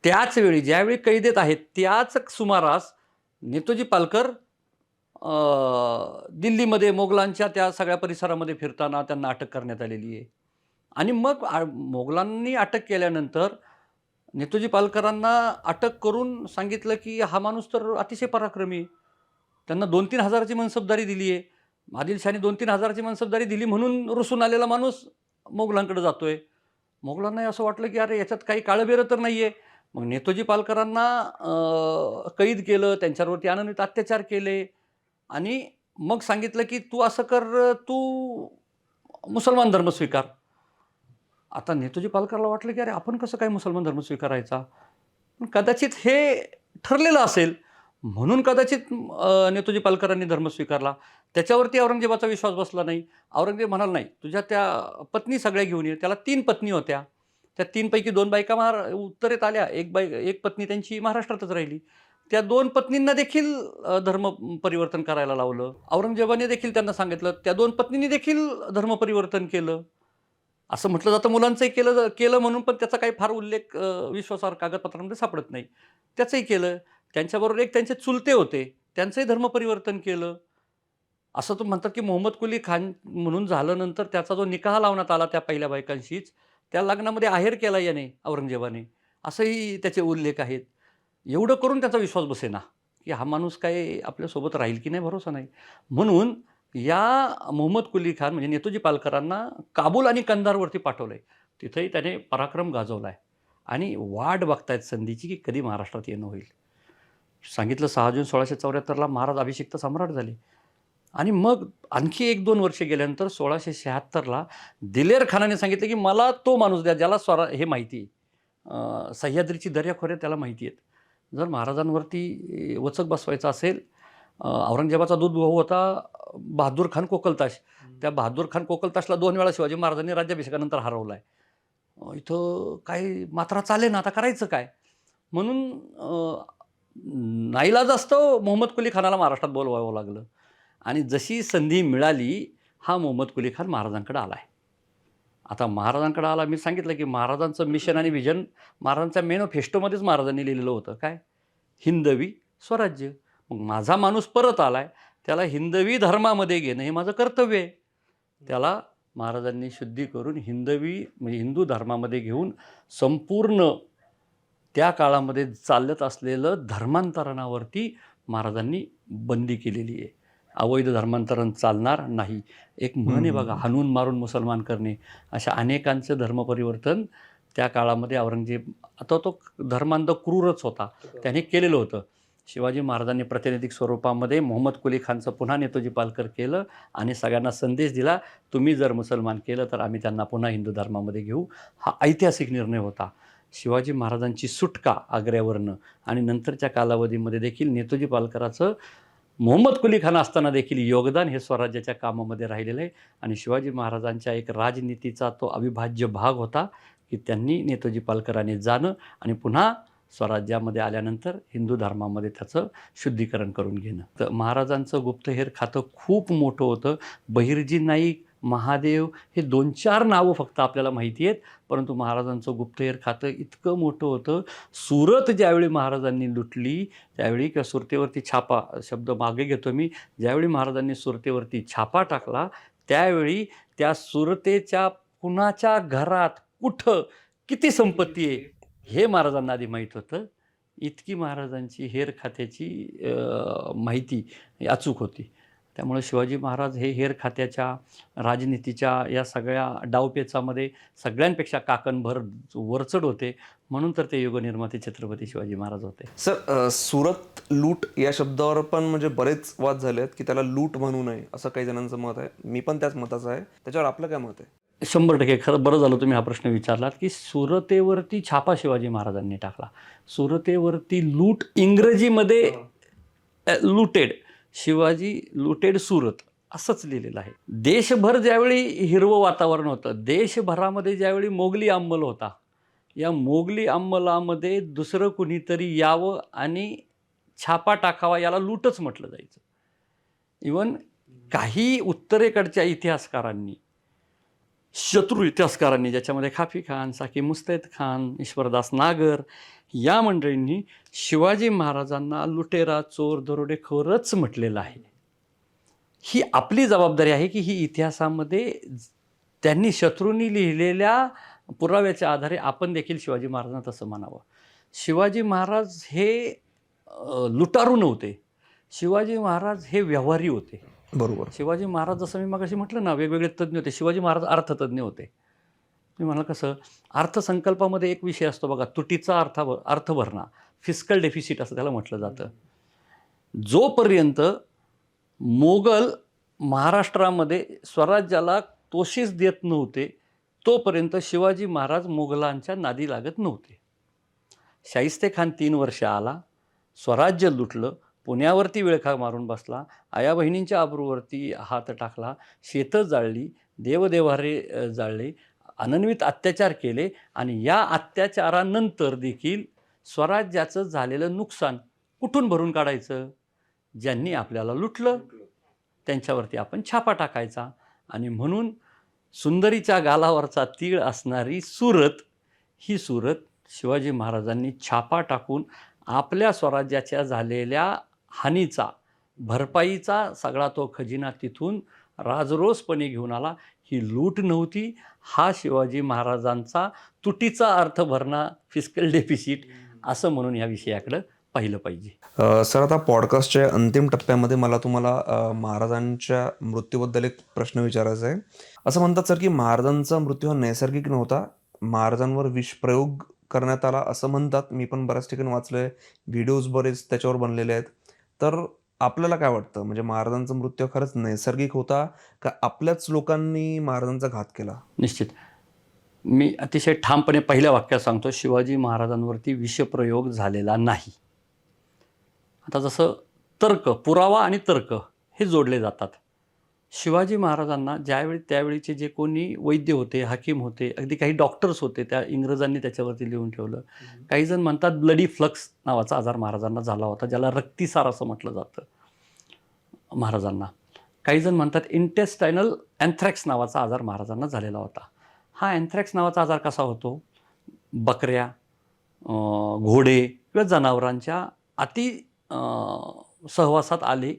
त्याच वेळी ज्यावेळी कैदेत आहेत त्याच सुमारास नेताजी पालकर दिल्लीमध्ये मोगलांच्या त्या सगळ्या परिसरामध्ये फिरताना त्यांना अटक करण्यात आलेली आहे. आणि मग मोगलांनी अटक केल्यानंतर नेताजी पालकरांना अटक करून सांगितलं की हा माणूस तर अतिशय पराक्रमी. त्यांना 2-3 हजाराची मनसबदारी दिली आहे. आदिलशाहाने 2-3 हजाराची मनसबदारी दिली म्हणून रुसून आलेला माणूस मोगलांकडे जातोय. मोगलांनाही असं वाटलं की अरे याच्यात काही काळबेरं तर नाही आहे. मग नेताजी पालकरांना कैद केलं, त्यांच्यावरती अनन्वित अत्याचार केले आणि मग सांगितलं की तू असं कर, तू मुसलमान धर्म स्वीकार. आता नेताजी पालकरला वाटलं की अरे आपण कसं काय मुसलमान धर्म स्वीकारायचा. कदाचित हे ठरलेलं असेल, म्हणून कदाचित नेताजी पालकरांनी धर्म स्वीकारला. त्याच्यावरती औरंगजेबाचा विश्वास बसला नाही. औरंगजेब म्हणाला, "नाही, तुझ्या त्या पत्नी सगळ्या घेऊन ये." त्याला 3 पत्नी होत्या. त्या 3 पैकी 2 बायका उत्तरेत आल्या. एक पत्नी त्यांची महाराष्ट्रातच राहिली. त्या 2 पत्नींना देखील धर्म परिवर्तन करायला लावलं. औरंगजेबाने देखील त्यांना सांगितलं. त्या 2 पत्नींनी देखील धर्म परिवर्तन केलं. असं म्हटलं जातं मुलांचंही केलं केलं म्हणून, पण त्याचा काही फार उल्लेख विश्वासार्ह कागदपत्रांमध्ये सापडत नाही. त्याचंही केलं. त्यांच्याबरोबर एक त्यांचे चुलते होते. त्यांचंही धर्म परिवर्तन केलं. असं तो म्हणतात, की मोहम्मद कुली खान म्हणून झालं, नंतर त्याचा जो निकाह लावण्यात आला त्या पहिल्या बायकांशीच, त्या लग्नामध्ये आहेर केला याने औरंगजेबाने. असंही त्याचे उल्लेख आहेत. एवढं करून त्याचा विश्वास बसेना, की हा माणूस काय आपल्यासोबत राहील की नाही भरोसा नाही. म्हणून या मोहम्मद कुली खान म्हणजे नेताजी पालकरांना काबूल आणि कंधारवरती पाठवलंय. तिथेही त्याने पराक्रम गाजवलाय आणि वाट बघतायत संधीची, की कधी महाराष्ट्रात येणं होईल. सांगितलं 6 जून 1674ला महाराज अभिषिक्त सम्राट झाले आणि मग आणखी 1-2 वर्षे गेल्यानंतर 1676ला दिलेर खानाने सांगितलं, की मला तो माणूस द्या ज्याला हे माहिती आहे. सह्याद्रीची दर्याखोऱ्या त्याला माहिती आहेत. जर महाराजांवरती वचक बसवायचा असेल, औरंगजेबाचा दूध भाऊ होता बहादूर खान कोकलताश. त्या बहादूर खान कोकलताशला 2 वेळा शिवाजी महाराजांनी राज्याभिषेकानंतर हरवला आहे. इथं काय मात्रा चालेना, आता करायचं काय? म्हणून नाईलाजास्तव मोहम्मद कुली खानाला महाराष्ट्रात बोलवावं लागलं आणि जशी संधी मिळाली, हा मोहम्मद कुली खान महाराजांकडे आला आहे. आता महाराजांकडे आला, मी सांगितलं की महाराजांचं मिशन आणि व्हिजन महाराजांच्या मॅनिफेस्टोमध्येच महाराजांनी लिहिलेलं होतं. काय? हिंदवी स्वराज्य. मग माझा माणूस परत आला आहे, त्याला हिंदवी धर्मामध्ये घेणं हे माझं कर्तव्य आहे. त्याला महाराजांनी शुद्धी करून हिंदवी म्हणजे हिंदू धर्मामध्ये घेऊन संपूर्ण त्या काळामध्ये चालत असलेलं धर्मांतरणावरती महाराजांनी बंदी केलेली आहे. अवैध धर्मांतरण चालणार नाही. एक म्हण आहे बघा, हाणून मारून मुसलमान करणे. अशा अनेकांचं धर्मपरिवर्तन त्या काळामध्ये औरंगजेब, आता तो धर्मांध क्रूरच होता, त्याने केलेलं होतं. शिवाजी महाराजांनी प्रातिनिधिक स्वरूपामध्ये मोहम्मद कुली खानचं पुन्हा नेताजी पालकर केलं आणि सगळ्यांना संदेश दिला, तुम्ही जर मुसलमान केलं तर आम्ही त्यांना पुन्हा हिंदू धर्मामध्ये घेऊ. हा ऐतिहासिक निर्णय होता. शिवाजी महाराजांची सुटका आग्र्यावरनं आणि नंतरच्या कालावधीमध्ये देखील नेताजी पालकराचं मोहम्मद कुली खान असताना देखील योगदान हे स्वराज्याच्या कामामध्ये राहिलेलं आहे. आणि शिवाजी महाराजांच्या एक राजनीतीचा तो अविभाज्य भाग होता, की त्यांनी नेताजी पालकरांनी जाणं आणि पुन्हा स्वराज्यामध्ये आल्यानंतर हिंदू धर्मामध्ये त्याचं शुद्धीकरण करून घेणं. तर महाराजांचं गुप्तहेर खातं खूप मोठं होतं. बहिर्जी नाईक, महादेव हे 2-4 नावं फक्त आपल्याला माहिती आहेत, परंतु महाराजांचं गुप्तहेर खातं इतकं मोठं होतं. सुरत ज्यावेळी महाराजांनी लुटली त्यावेळी, किंवा सुरतेवरती छापा शब्द मागे घेतो मी, ज्यावेळी महाराजांनी सुरतेवरती छापा टाकला त्यावेळी त्या सुरतेच्या कुणाच्या घरात कुठं किती संपत्ती आहे हे महाराजांना आधी माहीत होतं. इतकी महाराजांची हेर खात्याची माहिती अचूक होती. त्यामुळे शिवाजी महाराज हे हेर खात्याच्या, राजनीतीच्या या सगळ्या डावपेचामध्ये सगळ्यांपेक्षा काकणभर वरचढ होते. म्हणून तर ते युगनिर्माते छत्रपती शिवाजी महाराज होते. सर, सुरत लूट या शब्दावर पण म्हणजे बरेच वाद झाले आहेत, की त्याला लूट म्हणू नये असं काही जणांचं मत आहे. मी पण त्याच मताचं आहे. त्याच्यावर आपलं काय मत आहे? 100% खरं बरं झालं तुम्ही हा प्रश्न विचारलात, की सुरतेवरती छापा शिवाजी महाराजांनी टाकला. सुरतेवरती लूट, इंग्रजीमध्ये लुटेड, शिवाजी लुटेड सुरत असंच लिहिलेलं आहे. देशभर ज्यावेळी हिरवं वातावरण होतं, देशभरामध्ये ज्यावेळी मोगली अंमल होता, या मोगली अंमलामध्ये दुसरं कुणीतरी यावं आणि छापा टाकावा याला लूटच म्हटलं जायचं. इवन काही उत्तरेकडच्या इतिहासकारांनी, शत्रू इतिहासकारांनी, ज्याच्यामध्ये खाफी खान, साकी मुस्तैद खान, ईश्वरदास नागर या मंडळींनी शिवाजी महाराजांना लुटेरा, चोर, दरोडेखोरच म्हटलेलं आहे. ही आपली जबाबदारी आहे की ही इतिहासामध्ये त्यांनी शत्रूंनी लिहिलेल्या पुराव्याच्या आधारे आपण देखील शिवाजी महाराजांना तसं म्हणावं. शिवाजी महाराज हे लुटारू नव्हते. शिवाजी महाराज हे व्यवहारी होते. बरोबर. शिवाजी महाराज, जसं मी मगाशी म्हटलं ना, वेगवेगळे तज्ज्ञ होते. शिवाजी महाराज अर्थतज्ञ होते. मी म्हणाल कसं, अर्थसंकल्पामध्ये एक विषय असतो बघा, तुटीचा अर्थ भरणा, फिस्कल डेफिसिट असं त्याला म्हटलं जातं. जोपर्यंत मोगल महाराष्ट्रामध्ये स्वराज्याला तोशीच देत नव्हते तोपर्यंत शिवाजी महाराज मोगलांच्या नादी लागत नव्हते. शाहिस्ते खान 3 वर्ष आला, स्वराज्य लुटलं, पुण्यावरती विळखा मारून बसला, आया बहिणींच्या अब्रूवरती हात टाकला, शेतं जाळली, देवदेव्हारे जाळले, अनन्वित अत्याचार केले आणि या अत्याचारानंतर देखील स्वराज्याचं झालेलं नुकसान कुठून भरून काढायचं? ज्यांनी आपल्याला लुटलं त्यांच्यावरती आपण छापा टाकायचा. आणि म्हणून सुंदरीच्या गालावरचा तीळ असणारी सुरत, ही सुरत शिवाजी महाराजांनी छापा टाकून आपल्या स्वराज्याच्या झालेल्या हानीचा, भरपाईचा सगळा तो खजिना तिथून राजरोसपणे घेऊन आला. ही लूट नव्हती, हा शिवाजी महाराजांचा तुटीचा अर्थ भरणा, फिस्कल डेफिसिट असं म्हणून या विषयाकडं पाहिलं पाहिजे. सर, आता पॉडकास्टच्या अंतिम टप्प्यामध्ये मला तुम्हाला महाराजांच्या मृत्यूबद्दल एक प्रश्न विचारायचा आहे. असं म्हणतात सर की महाराजांचा मृत्यू हा नैसर्गिक नव्हता, महाराजांवर विषप्रयोग करण्यात आला असं म्हणतात. मी पण बऱ्याच ठिकाणी वाचलंय, व्हिडिओज बरेच त्याच्यावर बनलेले आहेत. तर आपल्याला काय वाटतं, म्हणजे महाराजांचा मृत्यू खरंच नैसर्गिक होता का आपल्याच लोकांनी महाराजांचा घात केला? निश्चित. मी अतिशय ठामपणे पहिल्या वाक्यात सांगतो, शिवाजी महाराजांवरती विषप्रयोग झालेला नाही. आता जसं तर्क, पुरावा आणि तर्क हे जोडले जातात. शिवाजी महाराजांना ज्यावेळी त्यावेळीचे जे कोणी वैद्य होते, हाकीम होते, अगदी काही डॉक्टर्स होते, त्या इंग्रजांनी त्याच्यावरती लिहून ठेवलं. काही जण म्हणतात ब्लडी फ्लक्स नावाचा आजार महाराजांना झाला होता, ज्याला रक्तिसार असं म्हटलं जातं महाराजांना. काही जण म्हणतात इंटेस्टायनल अँथ्रॅक्स नावाचा आजार महाराजांना झालेला होता. हा अँथ्रॅक्स नावाचा आजार कसा होतो? बकऱ्या, घोडे किंवा जनावरांच्या अति सहवासात आले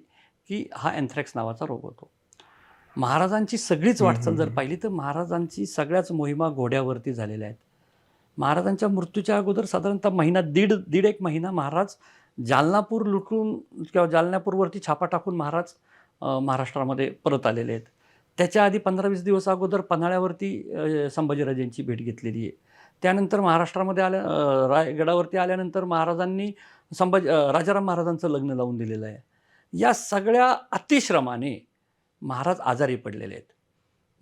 की हा अँथ्रॅक्स नावाचा रोग होतो. महाराजांची सगळीच वाटचाल जर पाहिली तर महाराजांची सगळ्याच मोहिमा घोड्यावरती झालेल्या आहेत. महाराजांच्या मृत्यूच्या अगोदर साधारणतः दीड एक महिना महाराज जालनापूर लुटून किंवा जालनापूरवरती छापा टाकून महाराज महाराष्ट्रामध्ये परत आलेले आहेत. त्याच्या आधी 15-20 दिवस अगोदर पन्हाळ्यावरती संभाजीराजांची भेट घेतलेली आहे. त्यानंतर महाराष्ट्रामध्ये रायगडावरती आल्यानंतर महाराजांनी राजाराम महाराजांचं लग्न लावून दिलेलं आहे. या सगळ्या अतिश्रमाने महाराज आजारी पडलेले आहेत.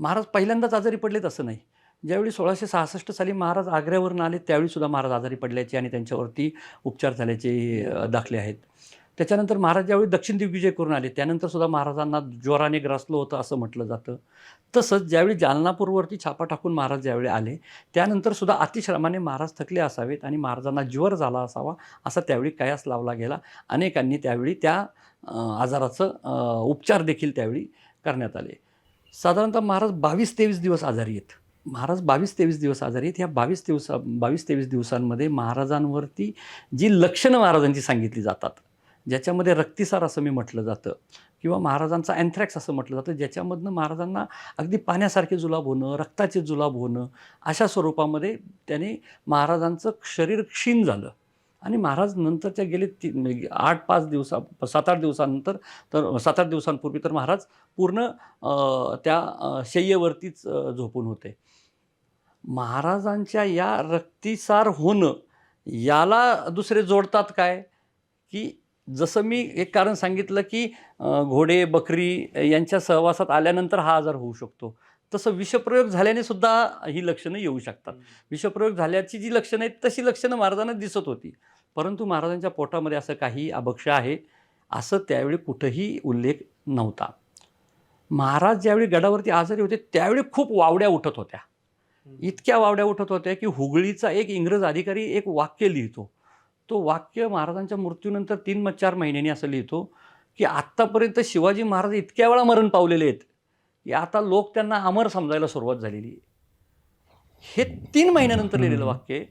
महाराज पहिल्यांदाच आजारी पडलेत असं नाही. ज्यावेळी 1666 साली महाराज आग्र्यावरून आले त्यावेळीसुद्धा महाराज आजारी पडल्याचे आणि त्यांच्यावरती उपचार झाल्याचे दाखले आहेत. त्याच्यानंतर महाराज ज्यावेळी दक्षिण दिग्विजय करून आले त्यानंतरसुद्धा महाराजांना ज्वराने ग्रासलं होतं असं म्हटलं जातं. तसंच ज्यावेळी जालनापूरवरती छापा टाकून महाराज ज्यावेळी आले त्यानंतरसुद्धा अतिश्रमाने महाराज थकले असावेत आणि महाराजांना ज्वर झाला असावा असा त्यावेळी कयास लावला गेला. अनेकांनी त्यावेळी त्या आजाराचं उपचार देखील त्यावेळी करण्यात आले. साधारणतः महाराज 22-23 दिवस आजारी आहेत. महाराज 22-23 दिवस आजारी आहेत. ह्या 22-23 दिवसांमध्ये महाराजांवरती जी लक्षणं महाराजांची सांगितली जातात, ज्याच्यामध्ये रक्तिसार असं मी म्हटलं जातं किंवा महाराजांचा अँथ्रॅक्स असं म्हटलं जातं, ज्याच्यामधनं महाराजांना अगदी पाण्यासारखे जुलाब होणं, रक्ताचे जुलाब होणं, अशा स्वरूपामध्ये त्याने महाराजांचं शरीर क्षीण झालं. आणि महाराज नंतरच्या गेले 7-8 दिवसानंतर तर 7-8 दिवसांपूर्वी तर महाराज पूर्ण त्या शय्येवरतीच झोपून होते. महाराजांच्या या रक्तिसार होणं याला दुसरे जोडतात काय, की जसं मी एक कारण सांगितलं की घोडे, बकरी यांच्या सहवासात आल्यानंतर हा आजार होऊ शकतो, तसं विषप्रयोग झाल्याने सुद्धा ही लक्षणं येऊ शकतात. विषप्रयोग झाल्याची जी लक्षणं आहेत तशी लक्षणं महाराजांना दिसत होती, परंतु महाराजांच्या पोटामध्ये असं काही अभक्ष्य आहे असं त्यावेळी कुठंही उल्लेख नव्हता. महाराज ज्यावेळी गडावरती आजारी होते त्यावेळी खूप वावड्या उठत होत्या. इतक्या वावड्या उठत होत्या की हुगळीचा एक इंग्रज अधिकारी एक वाक्य लिहितो. तो वाक्य महाराजांच्या मृत्यूनंतर 3-4 महिन्यांनी असं लिहितो की आत्तापर्यंत शिवाजी महाराज इतक्या वेळा मरण पावलेले आहेत की आता लोक त्यांना अमर समजायला सुरुवात झालेली आहे. हे 3 महिन्यानंतर लिहिलेलं वाक्य आहे.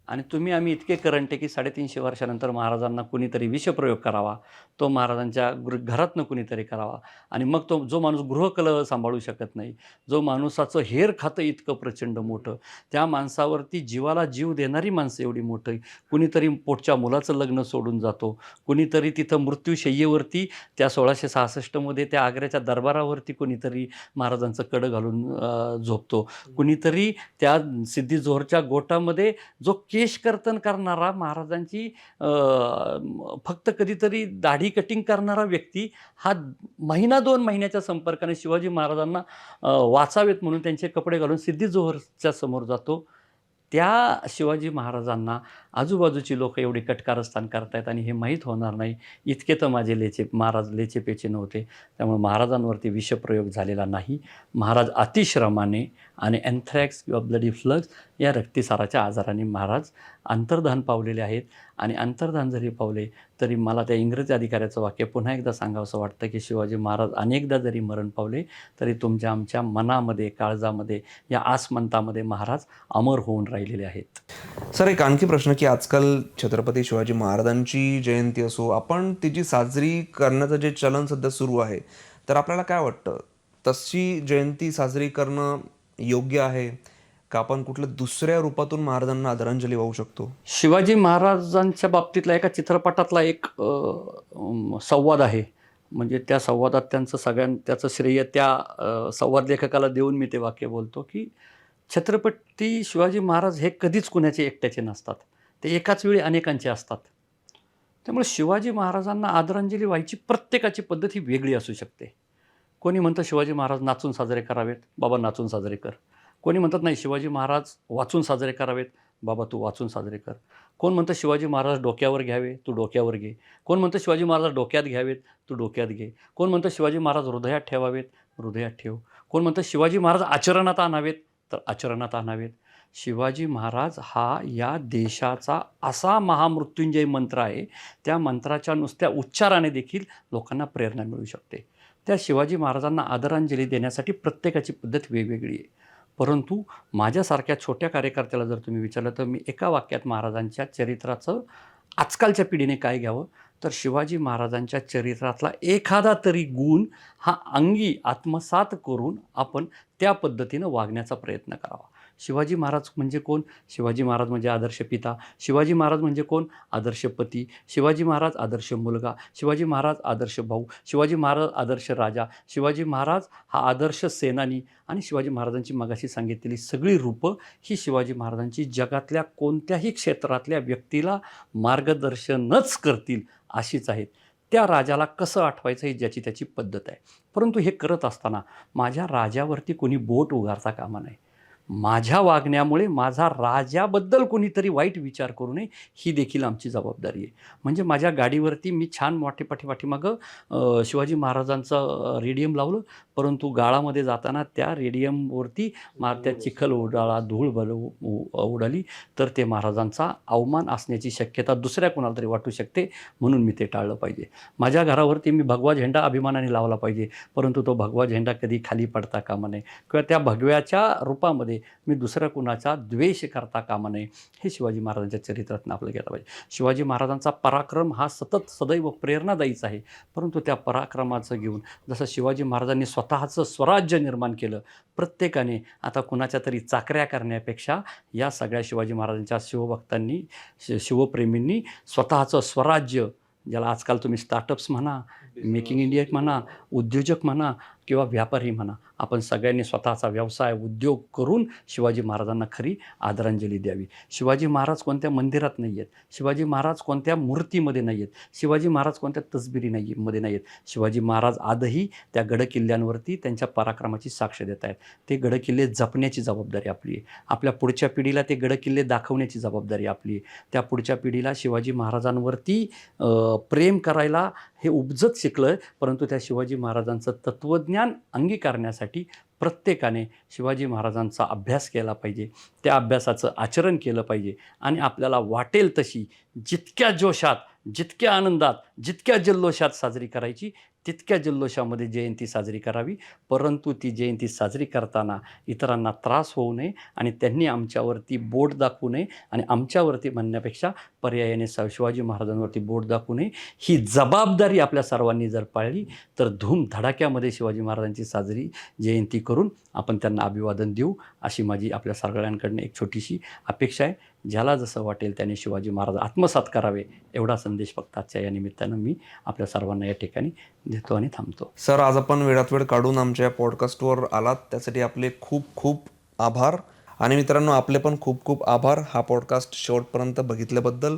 आणि आम्ही इतके करंट आहे की 350 वर्षानंतर महाराजांना कुणीतरी विषप्रयोग करावा, तो महाराजांच्या घरातनं कुणीतरी करावा. आणि मग तो जो माणूस गृहकलह सांभाळू शकत नाही, जो माणसाचं हेर खातं इतकं प्रचंड मोठं, त्या माणसावरती जीवाला जीव देणारी माणसं एवढी मोठी, कुणीतरी पोटच्या मुलाचं लग्न सोडून जातो, कुणीतरी तिथं मृत्यूशय्येवरती त्या 1666मध्ये त्या आग्र्याच्या दरबारावरती कुणीतरी महाराजांचं कडं घालून झोपतो, कुणीतरी त्या सिद्धी-जोहरच्या गोटामध्ये जो केशकर्तन करणारा, महाराजांची फक्त कधीतरी दाढी कटिंग करणारा व्यक्ती हा 1-2 महिन्याच्या संपर्काने शिवाजी महाराजांना वाचावेत म्हणून त्यांचे कपडे घालून सिद्धी-जोहरच्या समोर जातो. त्या शिवाजी महाराजांना आजूबाजूची लोक एवढी कटकारस्थान करतायत आणि हे माहीत होणार नाही, इतके तर माझे महाराज लेचेपेचे नव्हते. त्यामुळे महाराजांवरती विषप्रयोग झालेला नाही. महाराज अतिश्रमाने आणि अँथ्रॅक्स किंवा ब्लडी फ्लग्स या रक्तिसाराच्या आजाराने महाराज अंतर्धान पावलेले आहेत. आणि अंतर्धान जरी पावले तरी मला त्या इंग्रजी अधिकाऱ्याचं वाक्य पुन्हा एकदा सांगावंसं वाटतं की शिवाजी महाराज अनेकदा जरी मरण पावले तरी तुमच्या आमच्या मनामध्ये, काळजामध्ये, या आसमंतामध्ये महाराज अमर होऊन राहिलेले आहेत. सर, एक आणखी प्रश्न की आजकाल छत्रपती शिवाजी महाराजांची जयंती असो, आपण तिची साजरी करण्याचं जे चलन सध्या सुरू आहे, तर आपल्याला काय वाटतं, तशी जयंती साजरी करणं योग्य आहे का आपण कुठल्या दुसऱ्या रूपातून महाराजांना आदरांजली वाहू शकतो? शिवाजी महाराजांच्या बाबतीतला एका चित्रपटातला एक संवाद आहे. म्हणजे त्या संवादात त्याचं श्रेय त्या संवाद लेखकाला देऊन मी ते वाक्य बोलतो की छत्रपती शिवाजी महाराज हे कधीच कुणाचे एकट्याचे नसतात. ते एकाच वेळी अनेकांचे असतात. त्यामुळे शिवाजी महाराजांना आदरांजली व्हायची प्रत्येकाची पद्धत ही वेगळी असू शकते. कोणी म्हणतं शिवाजी महाराज नाचून साजरे करावेत, बाबा नाचून साजरे कर. कोणी म्हणतात नाही शिवाजी महाराज वाचून साजरे करावेत, बाबा तू वाचून साजरे कर. कोण म्हणतं शिवाजी महाराज डोक्यावर घ्यावे, तू डोक्यावर घे. कोण म्हणतं शिवाजी महाराज डोक्यात घ्यावेत, तू डोक्यात घे. कोण म्हणतं शिवाजी महाराज हृदयात ठेवावेत, हृदयात ठेव. कोण म्हणतं शिवाजी महाराज आचरणात आणावेत, तर आचरणात आणावेत. शिवाजी महाराज हा या देशाचा असा महामृत्युंजय मंत्र आहे, त्या मंत्राच्या नुसत्या उच्चाराने देखील लोकांना प्रेरणा मिळू शकते. त्या शिवाजी महाराजांना आदरांजली देण्यासाठी प्रत्येकाची पद्धत वेगवेगळी आहे. परंतु माझ्यासारख्या छोट्या कार्यकर्त्याला जर तुम्ही विचारलं तर मी एका वाक्यात महाराजांच्या चरित्राचं आजकालच्या पिढीने काय घ्यावं, तर शिवाजी महाराजांच्या चरित्रातला एखादा तरी गुण हा अंगी आत्मसात करून आपण त्या पद्धतीनं वागण्याचा प्रयत्न करावा. शिवाजी महाराज म्हणजे कोण? शिवाजी महाराज म्हणजे आदर्श पिता. शिवाजी महाराज म्हणजे कोण? आदर्श पती. शिवाजी महाराज आदर्श मुलगा. शिवाजी महाराज आदर्श भाऊ. शिवाजी महाराज आदर्श राजा. शिवाजी महाराज हा आदर्श सेनानी. आणि शिवाजी महाराजांची मगाशी सांगितलेली सगळी रूपं ही शिवाजी महाराजांची जगातल्या कोणत्याही क्षेत्रातल्या व्यक्तीला मार्गदर्शनच करतील अशीच आहेत. त्या राजाला कसं आठवायचं ही ज्याची त्याची पद्धत आहे. परंतु हे करत असताना माझ्या राजावरती कोणी बोट उगारता कामा नये. माझ्या वागण्यामुळे माझा राजाबद्दल कोणीतरी वाईट विचार करू नये, ही देखील आमची जबाबदारी आहे. म्हणजे माझ्या गाडीवरती मी छान पाठीमागं शिवाजी महाराजांचं रेडियम लावलं, परंतु गाळामध्ये जाताना त्या रेडियमवरती त्या चिखल उडाला, धूळ उडाली तर ते महाराजांचा अवमान असण्याची शक्यता दुसऱ्या कोणाला तरी वाटू शकते, म्हणून मी ते टाळलं पाहिजे. माझ्या घरावरती मी भगवा झेंडा अभिमानाने लावला पाहिजे, परंतु तो भगवा झेंडा कधी खाली पडता कामा नये किंवा त्या भगव्याच्या रूपामध्ये मी दुसऱ्या कुणाचा द्वेष करता कामा नये. हे शिवाजी महाराजांच्या चरित्रातून आपलं घेतलं पाहिजे. शिवाजी महाराजांचा पराक्रम हा सतत सदैव प्रेरणादायीच आहे, परंतु त्या पराक्रमाचं घेऊन जसं शिवाजी महाराजांनी स्वतःचं स्वराज्य निर्माण केलं, प्रत्येकाने आता कुणाच्या तरी चाकऱ्या करण्यापेक्षा या सगळ्या शिवाजी महाराजांच्या शिवभक्तांनी, शिवप्रेमींनी स्वतःचं स्वराज्य, ज्याला आजकाल तुम्ही स्टार्टअप्स म्हणा, मेकिंग इंडिया म्हणा, उद्योजक म्हणा किंवा व्यापारी म्हणा, आपण सगळ्यांनी स्वतःचा व्यवसाय, उद्योग करून शिवाजी महाराजांना खरी आदरांजली द्यावी. शिवाजी महाराज कोणत्या मंदिरात नाही आहेत, शिवाजी महाराज कोणत्या मूर्तीमध्ये नाही आहेत, शिवाजी महाराज कोणत्या तसबिरी मध्ये नाही आहेत. शिवाजी महाराज आजही त्या गडकिल्ल्यांवरती त्यांच्या पराक्रमाची साक्ष देत आहेत. ते गडकिल्ले जपण्याची जबाबदारी आपली आहे. आपल्या पुढच्या पिढीला ते गडकिल्ले दाखवण्याची जबाबदारी आपली आहे. त्या पुढच्या पिढीला शिवाजी महाराजांवरती प्रेम करायला हे उपजत शिकलं, परंतु त्या शिवाजी महाराजांचं तत्त्वज्ञान अंगीकारण्यासाठी प्रत्येकाने शिवाजी महाराजांचा अभ्यास केला पाहिजे, त्या अभ्यासाचं आचरण केलं पाहिजे आणि आपल्याला वाटेल तशी जितक्या जोशात, जितक्या आनंदात, जितक्या जल्लोषात साजरी करायची तितक्या जल्लोषामध्ये जयंती साजरी करावी. परंतु ती जयंती साजरी करताना इतरांना त्रास होऊ नये आणि त्यांनी आमच्यावरती बोट दाखवू नये आणि आमच्यावरती म्हणण्यापेक्षा पर्यायाने शिवाजी महाराजांवरती बोट दाखवू नये. ही जबाबदारी आपल्या सर्वांनी जर पाळली तर धूमधडाक्यामध्ये शिवाजी महाराजांची साजरी जयंती करून आपण त्यांना अभिवादन देऊ, अशी माझी आपल्या सगळ्यांकडनं एक छोटीशी अपेक्षा आहे. ज्याला जसं वाटेल त्याने शिवाजी महाराज आत्मसात करावे, एवढा संदेश फक्त आजच्या या निमित्तानं मी आपल्या सर्वांना या ठिकाणी देतो आणि थांबतो. सर, आज आपण वेळात वेळ काढून आमच्या या पॉडकास्टवर आलात, त्यासाठी आपले खूप खूप आभार. आणि मित्रांनो, आपले पण खूप खूप आभार हा पॉडकास्ट शेवटपर्यंत बघितल्याबद्दल.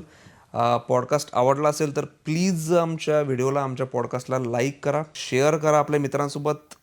पॉडकास्ट आवडला असेल तर प्लीज आमच्या व्हिडिओला, आमच्या पॉडकास्टला लाईक करा, शेअर करा आपल्या मित्रांसोबत.